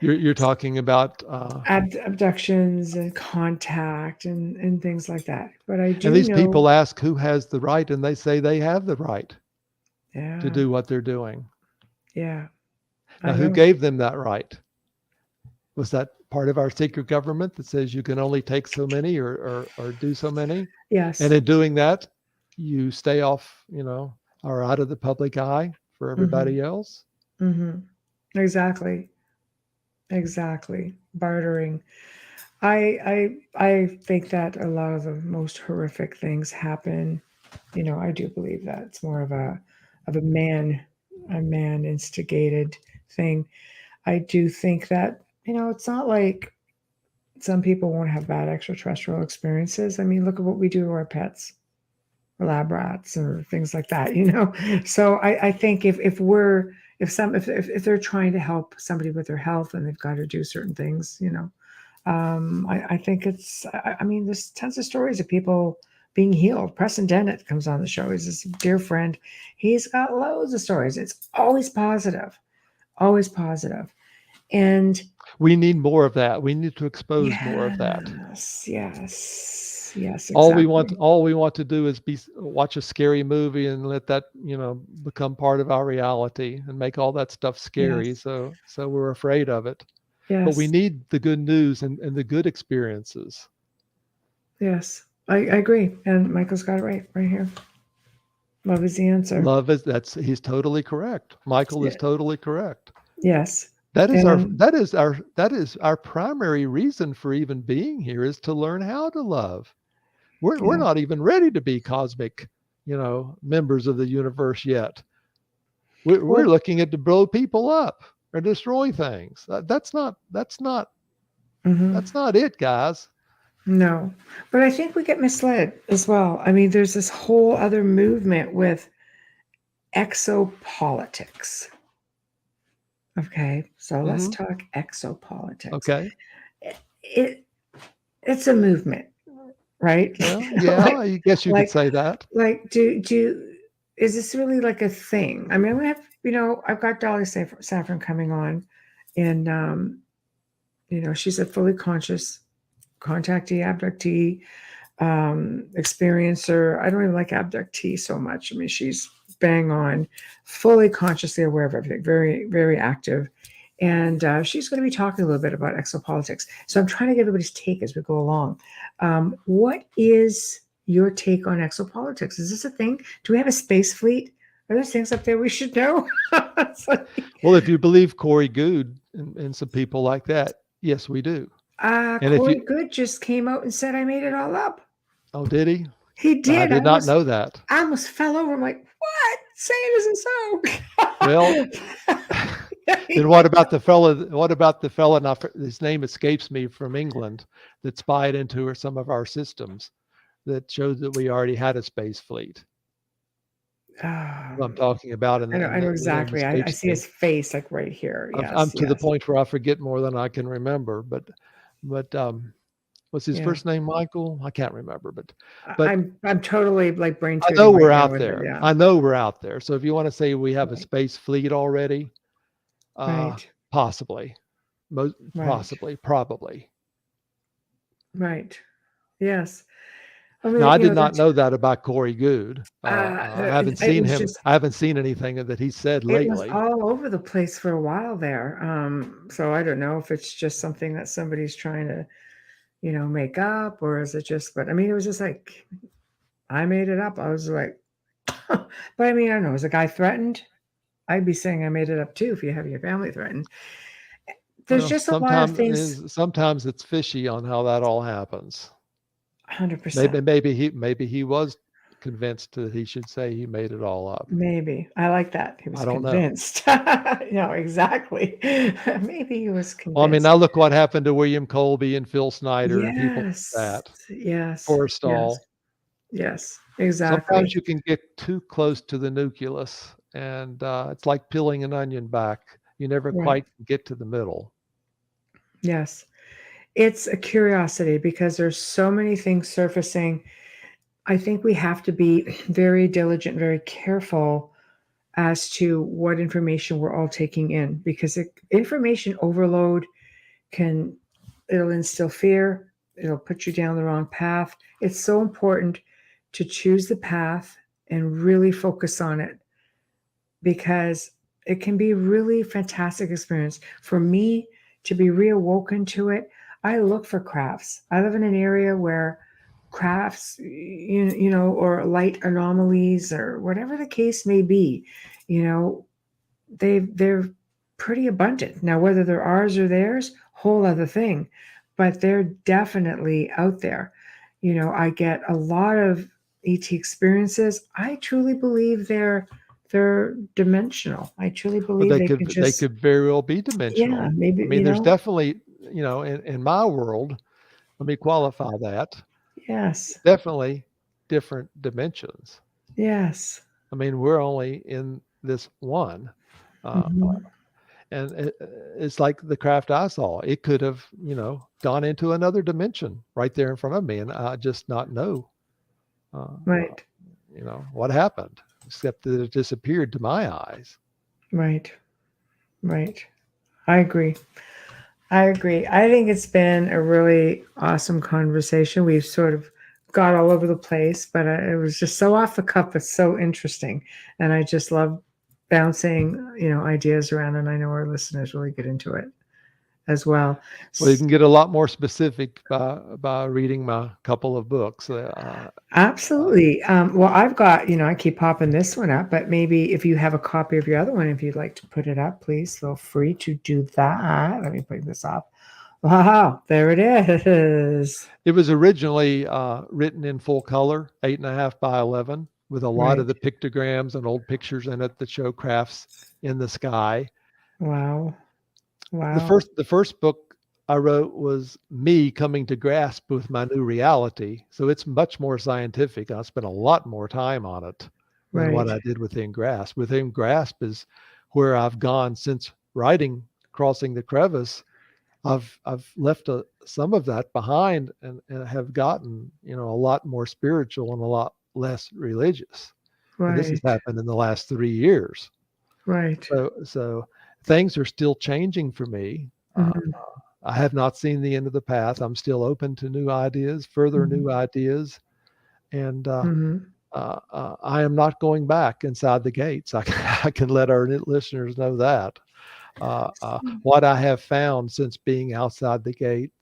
C: You're talking about,
B: Abductions and contact and things like that. But I
C: and
B: do
C: these
B: know,
C: people ask who has the right, and they say they have the right to
B: yeah,
C: do what they're doing.
B: yeah,
C: Now,
B: I
C: who
B: know.
C: gave them that right? Was that part of our secret government that says you can only take so many or do so many? And
B: Yes.
C: in doing that, you stay off, or out of the public eye for
B: Mm-hmm.
C: everybody else.
B: Mm-hmm. Exactly. Exactly. Bartering. I think that a lot of the most horrific things happen. I do believe that it's more of a man instigated thing. I do think that, it's not like some people won't have bad extraterrestrial experiences. I mean, look at what we do to our pets, or lab rats, or things like that. So I think if they're trying to help somebody with their health and they've got to do certain things, I think I mean, there's tons of stories of people being healed. Preston Dennett comes on the show. He's this dear friend. He's got loads of stories. It's always positive, always positive. And
C: We need more of that. We need to expose more of that.
B: yes, yes, yes,
C: All
B: exactly.
C: we want to do is watch a scary movie and let that, become part of our reality and make all that stuff scary.
B: Yes,
C: So we're afraid of it. But we
B: yes,
C: need the good news and the good experiences.
B: yes. I agree. And Michael's got it right here. Love is the answer.
C: He's totally correct. Michael is
B: Yeah.
C: totally correct.
B: Yes.
C: That is our
B: And
C: primary reason for even being here, is to learn how to love. We're
B: yeah.
C: not even ready to be cosmic, members of the universe yet. We're
B: Well,
C: looking at to blow people up or destroy things.
B: mhm.
C: That's not it, guys.
B: No, but I think we get misled as well. I mean, there's this whole other movement with exopolitics. Okay, so let's
C: Hmm.
B: talk exopolitics.
C: Okay.
B: It it's a movement, right?
C: Well, yeah,
B: like
C: I guess you could
B: like
C: say that.
B: like do is this really like a thing? I mean, we have I've got Dolly Saffron coming on, and she's a fully conscious contactee, abductee, experiencer. I don't even like abductee so much. I mean, she's bang on, fully consciously aware of everything, very, very active. And she's going to be talking a little bit about exopolitics. So I'm trying to get everybody's take as we go along. What is your take on exopolitics? Is this a thing? Do we have a space fleet? Are there things up there we should know? It's like,
C: Well, if you believe Corey Good and some people like that, yes, we do. And if
B: Corey
C: you,
B: Good just came out and said I made it all up.
C: oh, did he?
B: He
C: I
B: did.
C: did not know that.
B: I almost fell over. I'm like, what? Say it isn't
C: Well,
B: so.
C: then what about the fella? What about the fella? Now, his name escapes me, from England, that spied into some of our systems, that showed that we already had a space fleet. Who I'm talking about, and,
B: I know
C: the name
B: exactly. I
C: escapes
B: see
C: me.
B: his face like right here.
C: I'm
B: Yes,
C: to the
B: yes.
C: point where I forget more than I can remember. But what's his
B: Yeah.
C: first name? Michael? I can't remember. But
B: I'm totally like brain
C: I know
B: tooting
C: we're
B: right now
C: out
B: with it.
C: there.
B: Yeah.
C: I know we're out there. So if you want to say we have a
B: Right.
C: space fleet already,
B: Right.
C: possibly, most
B: Right.
C: possibly, probably.
B: Right. Yes. I mean,
C: Now, I
B: you
C: did
B: know,
C: not
B: that's
C: know that about Corey Good. I haven't
B: it
C: seen
B: was
C: him.
B: just
C: I haven't seen anything that he said
B: it was
C: lately.
B: all over the place for a while there. So I don't know if it's just something that somebody's trying to, make up, or is it just, but I mean, it was just like, I made it up. I was like, but I mean, I don't know. Is a guy threatened? I'd be saying I made it up too if you have your family threatened. There's
C: Well,
B: just a lot of things.
C: sometimes it's fishy on how that all happens.
B: 100%.
C: Maybe he was convinced that he should say he made it all up.
B: Maybe. I like that. He
C: I
B: was
C: don't know.
B: convinced. Exactly. Maybe he was
C: Well, I mean,
B: convinced.
C: now look what happened to William Colby and Phil Snyder and people like
B: Yes.
C: that.
B: Yes. Yes.
C: Forrestal.
B: Yes. Exactly.
C: Sometimes you can get too close to the nucleus, and it's like peeling an onion back. You never
B: Right.
C: quite get to the middle.
B: Yes. It's a curiosity because there's so many things surfacing. I think we have to be very diligent, very careful as to what information we're all taking in, because information overload it'll instill fear, it'll put you down the wrong path. It's so important to choose the path and really focus on it, because it can be really fantastic experience. For me to be reawoken to it, I look for crafts. I live in an area where crafts, or light anomalies or whatever the case may be, you know, they're pretty abundant. Now, whether they're ours or theirs, whole other thing, but they're definitely out there. I get a lot of ET experiences. I truly believe they're dimensional. I truly
C: But
B: believe they can
C: they
B: just,
C: could very well be
B: yeah,
C: dimensional.
B: maybe,
C: I mean, there's definitely, in my world, let me qualify that,
B: yes,
C: definitely different dimensions.
B: yes.
C: I mean, we're only in this one. Uh,
B: Mhm.
C: and it's like the craft I saw. It could have, gone into another dimension right there in front of me, and I just not know, uh,
B: Right,
C: what happened, except that it disappeared to my eyes.
B: right, right. I agree. I agree. I think it's been a really awesome conversation. We've sort of got all over the place, but it was just so off the cuff. It's so interesting. And I just love bouncing, ideas around. And I know our listeners really get into it as well.
C: Well, you can get a lot more specific by reading my couple of books.
B: Absolutely. Well, I've got, I keep popping this one up, but maybe if you have a copy of your other one, if you'd like to put it up, please feel free to do that. Let me put this up. Wow, there it is.
C: It was originally written in full color, 8.5 by 11, with a lot of
B: Right.
C: the pictograms and old pictures in it that show crafts in the sky.
B: Wow.
C: The
B: Wow.
C: first book I wrote was me coming to grasp with my new reality. So it's much more scientific. I spent a lot more time on it than what
B: Right.
C: I did within grasp. Within grasp is where I've gone since writing Crossing the Crevice. I've left some of that behind, and have gotten, a lot more spiritual and a lot less religious. And this has
B: Right.
C: happened in the last 3 years.
B: Right.
C: So things are still changing for me.
B: Mhm.
C: I have not seen the end of the path. I'm still open to new ideas, further
B: Mhm.
C: new ideas, and
B: Mhm.
C: I am not going back inside the gates. I can let our listeners know that. What I have found since being outside the gate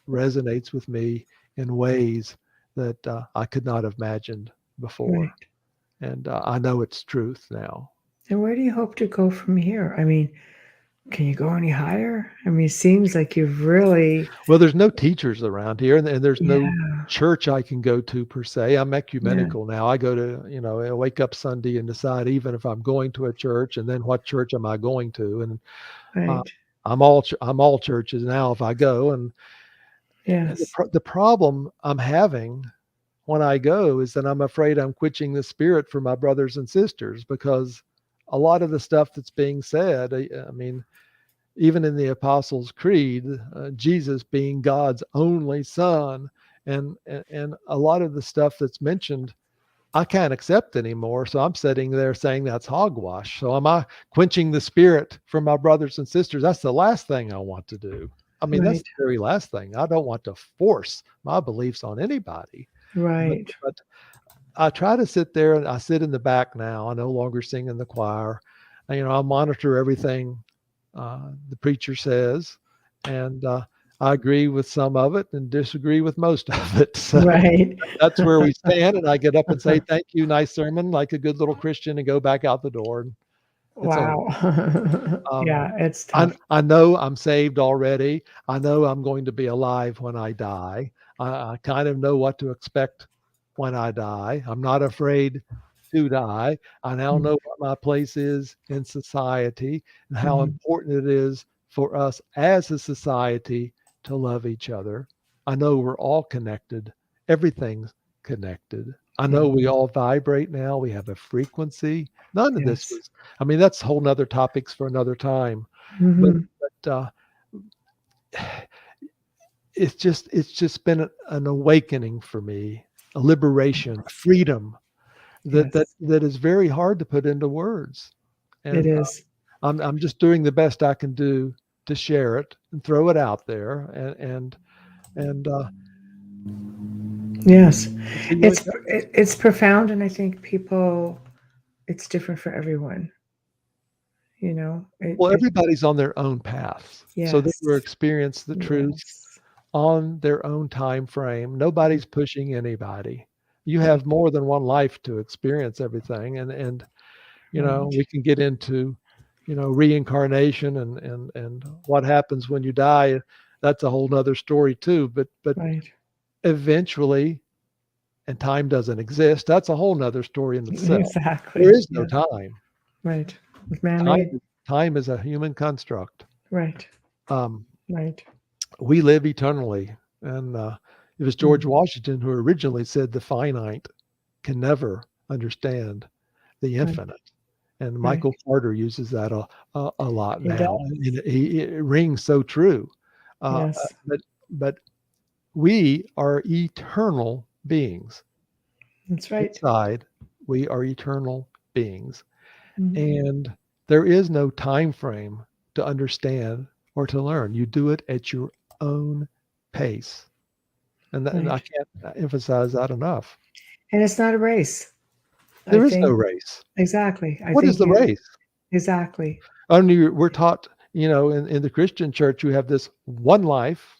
C: resonates with me in ways that I could not have imagined before.
B: Right.
C: And I know it's truth now.
B: And where do you hope to go from here? I mean, can you go any higher? I mean, it seems like you've really,
C: Well, there's no teachers around here, and there's no
B: yeah,
C: church I can go to per se. I'm
B: yeah,
C: ecumenical now. I go to, I wake up Sunday and decide even if I'm going to a church, and then what church am I going to? And uh,
B: right.
C: I'm all churches now if I go. And
B: Yes,
C: the problem I'm having when I go is that I'm afraid I'm quenching the spirit for my brothers and sisters, because a lot of the stuff that's being said, I mean, even in the Apostles' Creed, Jesus being God's only Son, and a lot of the stuff that's mentioned, I can't accept anymore. So I'm sitting there saying that's hogwash. So am I quenching the spirit from my brothers and sisters? That's the last thing I want to do. I mean, that's
B: right,
C: the very last thing. I don't want to force my beliefs on anybody.
B: right.
C: But I try to sit there, and I sit in the back now. I no longer sing in the choir. I monitor everything the preacher says, and I agree with some of it and disagree with most of it. So
B: Right.
C: that's where we stand. And I get up and say, "Thank you, nice sermon," like a good little Christian, and go back out the door. And it's over.
B: Wow.
C: Um,
B: Yeah, it's
C: I
B: tough.
C: I know I'm saved already. I know I'm going to be alive when I die. I kind of know what to expect when I die. I'm not afraid to die. I now
B: Mhm,
C: know what my place is in society and how
B: mhm.
C: important it is for us as a society to love each other. I know we're all connected. Everything's connected. I know we
B: Mhm.
C: all vibrate now. We have a frequency. None of this
B: Yes.
C: was, I mean, that's whole nother topics for another time. But
B: Mhm.
C: but it's just been an awakening for me, a liberation, a freedom that that
B: Yes,
C: that is very hard to put into words.
B: it
C: And
B: is.
C: I'm just doing the best I can do to share it and throw it out there, and
B: Yes.
C: see where it goes.
B: It's profound, and I think people, it's different for everyone, you know?
C: Well, everybody's on their own paths, so they will
B: Yes.
C: experience the truth
B: Yes.
C: on their own time frame. Nobody's pushing anybody. You have
B: Right.
C: more than one life to experience everything, and
B: Right.
C: we can get into reincarnation and what happens when you die. That's a whole nother story too. But
B: Right.
C: eventually, and time doesn't exist. That's a whole nother story in itself. There
B: Exactly.
C: is no
B: Yeah.
C: time.
B: Right. It's
C: Time
B: man-made.
C: time is a human construct.
B: Right.
C: Um,
B: Right.
C: we live eternally, and it was George
B: Mhm.
C: Washington who originally said the finite can never understand the
B: Right.
C: infinite. And
B: Right.
C: Michael Carter uses that a lot
B: He does.
C: now, and it rings so true.
B: Yes.
C: But we are eternal beings.
B: That's right.
C: Inside, we are eternal beings,
B: Mhm.
C: and there is no time frame to understand or to learn. You do it at your own pace, and I
B: Right.
C: can't emphasize that enough.
B: And it's not a race. I
C: There is no
B: think
C: race.
B: exactly. I
C: What is
B: think
C: the
B: you
C: race?
B: exactly.
C: Only we're taught, in the Christian church, you have this one life.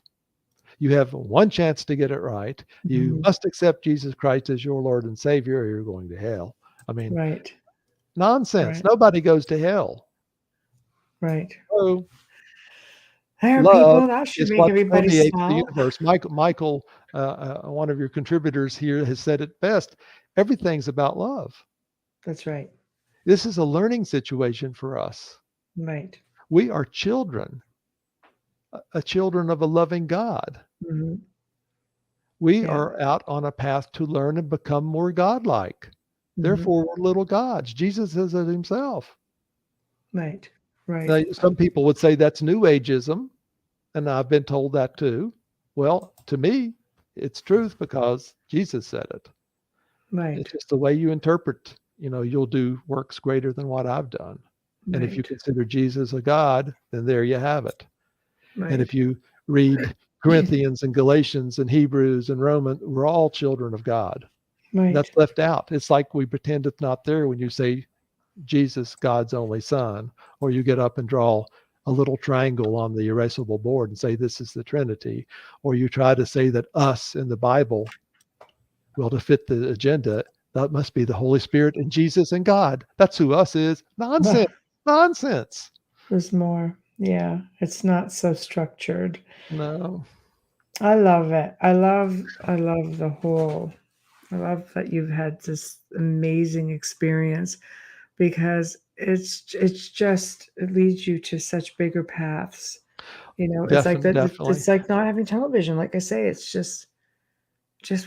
C: You have one chance to get it right. You
B: Mhm.
C: must accept Jesus Christ as your Lord and Savior, or you're going to hell. I mean,
B: Right.
C: nonsense.
B: Right.
C: Nobody goes to hell.
B: Right.
C: So
B: There are
C: love
B: people that should
C: is
B: make
C: what
B: everybody
C: permeates the
B: smile.
C: universe. Michael, one of your contributors here, has said it best. Everything's about love.
B: That's right.
C: This is a learning situation for us.
B: Right.
C: We are children, children of a loving God.
B: Mhm.
C: We
B: Yeah.
C: are out on a path to learn and become more godlike.
B: Mhm.
C: Therefore, we're little gods. Jesus says it himself.
B: Right. Right.
C: Now, some people would say that's New Ageism, and I've been told that too. Well, to me, it's truth because Jesus said it.
B: Right.
C: It's just the way you interpret. You'll do works greater than what I've done. And if you
B: Right.
C: consider Jesus a God, then there you have it. And
B: Right.
C: if you read Corinthians and Galatians and Hebrews and Romans, we're all children of God.
B: Right.
C: That's left out. It's like we pretend it's not there when you say Jesus, God's only Son, or you get up and draw a little triangle on the erasable board and say this is the Trinity, or you try to say that us in the Bible, well, to fit the agenda, That must be the Holy Spirit and Jesus and God. That's who us is. Nonsense. Nonsense.
B: There's more. Yeah, it's not so structured.
C: No.
B: I love it. I love I love that you've had this amazing experience because it leads you to such bigger paths. It's like that
C: Definitely.
B: it's like not having television. Like I say, it's just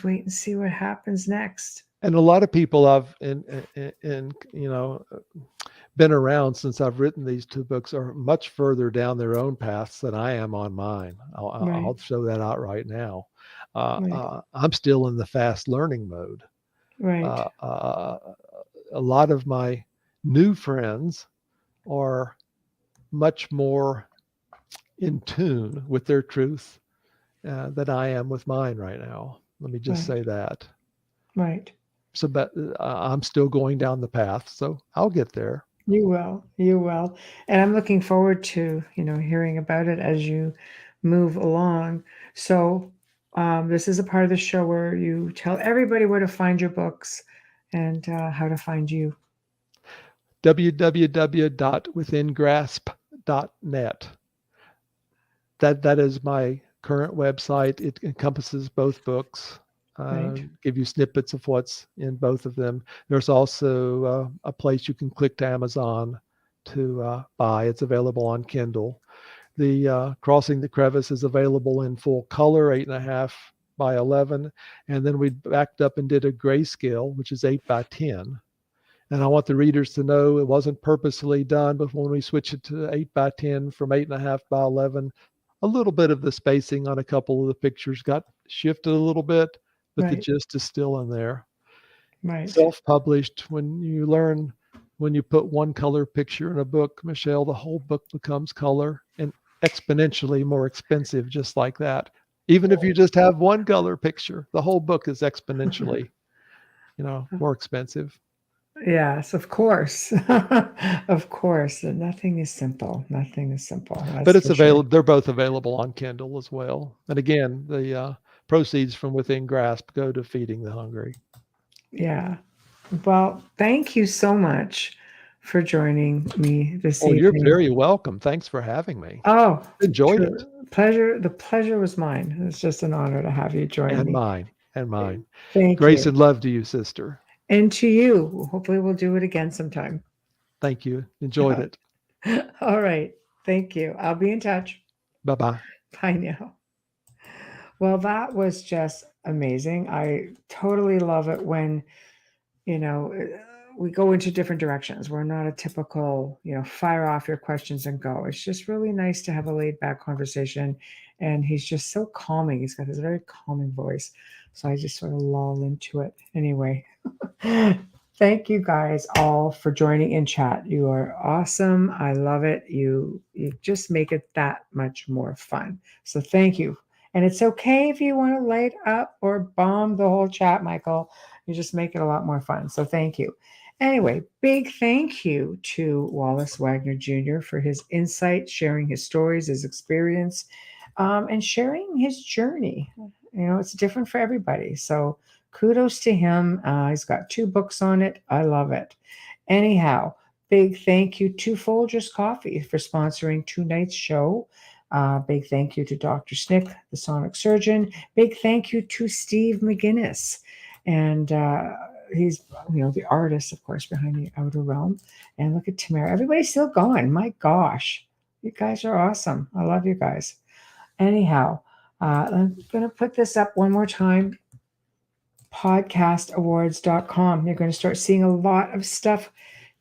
B: wait and see what happens next.
C: And a lot of people I've been around since I've written these two books are much further down their own paths than I am on mine. I'll
B: Right,
C: show that out right now.
B: right,
C: I'm still in the fast learning mode.
B: right,
C: A lot of my new friends are much more in tune with their truth than I am with mine right now. Let me just
B: right,
C: say that.
B: right.
C: So, but I'm still going down the path, so I'll get there.
B: You will, you will. And I'm looking forward to, hearing about it as you move along. So, this is a part of the show where you tell everybody where to find your books and how to find you.
C: www.withingrasp.net. That is my current website. It encompasses both books.
B: Right,
C: Give you snippets of what's in both of them. There's also a place you can click to Amazon to buy. It's available on Kindle. The Crossing the Crevice is available in full color, 8.5 by 11, and then we backed up and did a grayscale, which is 8 by 10. And I want the readers to know it wasn't purposely done, but when we switch it to 8 by 10 from 8.5 by 11, a little bit of the spacing on a couple of the pictures got shifted a little bit, but the
B: right,
C: gist is still in there.
B: right.
C: Self-published, when you put one color picture in a book, Michelle, the whole book becomes color and exponentially more expensive, just like that. Even if you just have one color picture, the whole book is exponentially, more expensive.
B: Yes, of course. Of course. Nothing is simple. Nothing is simple.
C: But
B: That's
C: it's
B: for sure.
C: available. They're both available on Kindle as well. And again, the proceeds from Within Grasp go to feeding the hungry.
B: Yeah. Well, thank you so much for joining me this
C: Oh, you're
B: evening.
C: very welcome. Thanks for having me.
B: Oh,
C: Enjoyed it.
B: pleasure. The pleasure was mine. It's just an honor to have you join
C: And
B: me.
C: mine. And mine.
B: Thank
C: Grace
B: you.
C: and love to you, sister.
B: And to you. Hopefully we'll do it again sometime.
C: Thank you. Enjoyed it.
B: All right. Thank you. I'll be in touch.
C: Bye-bye.
B: Bye now. Well, that was just amazing. I totally love it when, you know, we go into different directions. We're not a typical, fire off your questions and go. It's just really nice to have a laid back conversation. And he's just so calming. He's got this very calming voice. So I just sort of lull into it. Anyway, thank you guys all for joining in chat. You are awesome. I love it. You just make it that much more fun. So thank you. And it's okay if you want to light up or bomb the whole chat, Michael. You just make it a lot more fun. So thank you. Anyway, big thank you to Wallace Wagner Jr. for his insight, sharing his stories, his experience, and sharing his journey. It's different for everybody. So kudos to him. He's got 2 books on it. I love it. Anyhow, big thank you to Folgers Coffee for sponsoring tonight's show. Big thank you to Dr. Snick, the sonic surgeon. Big thank you to Steve McGinnis. And he's, the artist, of course, behind the Outer Realm. And look at Tamara. Everybody's still going. My gosh. You guys are awesome. I love you guys. Anyhow, I'm going to put this up one more time. Podcastawards.com. You're going to start seeing a lot of stuff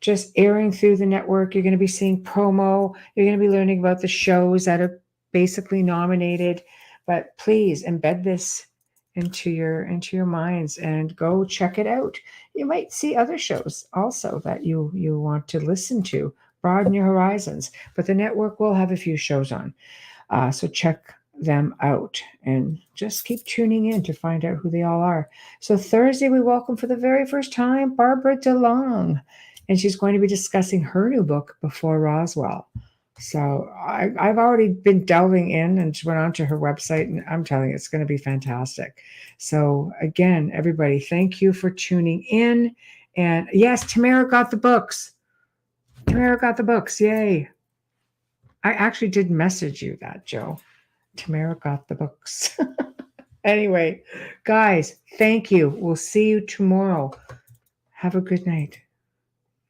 B: just airing through the network. You're going to be seeing promo. You're going to be learning about the shows that are basically nominated. But please embed this into your minds and go check it out. You might see other shows also that you want to listen to. Broaden your horizons. But the network will have a few shows on. So check them out and just keep tuning in to find out who they all are. So Thursday, we welcome for the very first time Barbara DeLong, and she's going to be discussing her new book, Before Roswell. So I've already been delving in and just went onto her website, and I'm telling you, it's going to be fantastic. So again, everybody, thank you for tuning in. And yes, Tamara got the books. Tamara got the books. Yay. I actually did message you that, Joe. Tamara got the books. Anyway, guys, thank you. We'll see you tomorrow. Have a good night.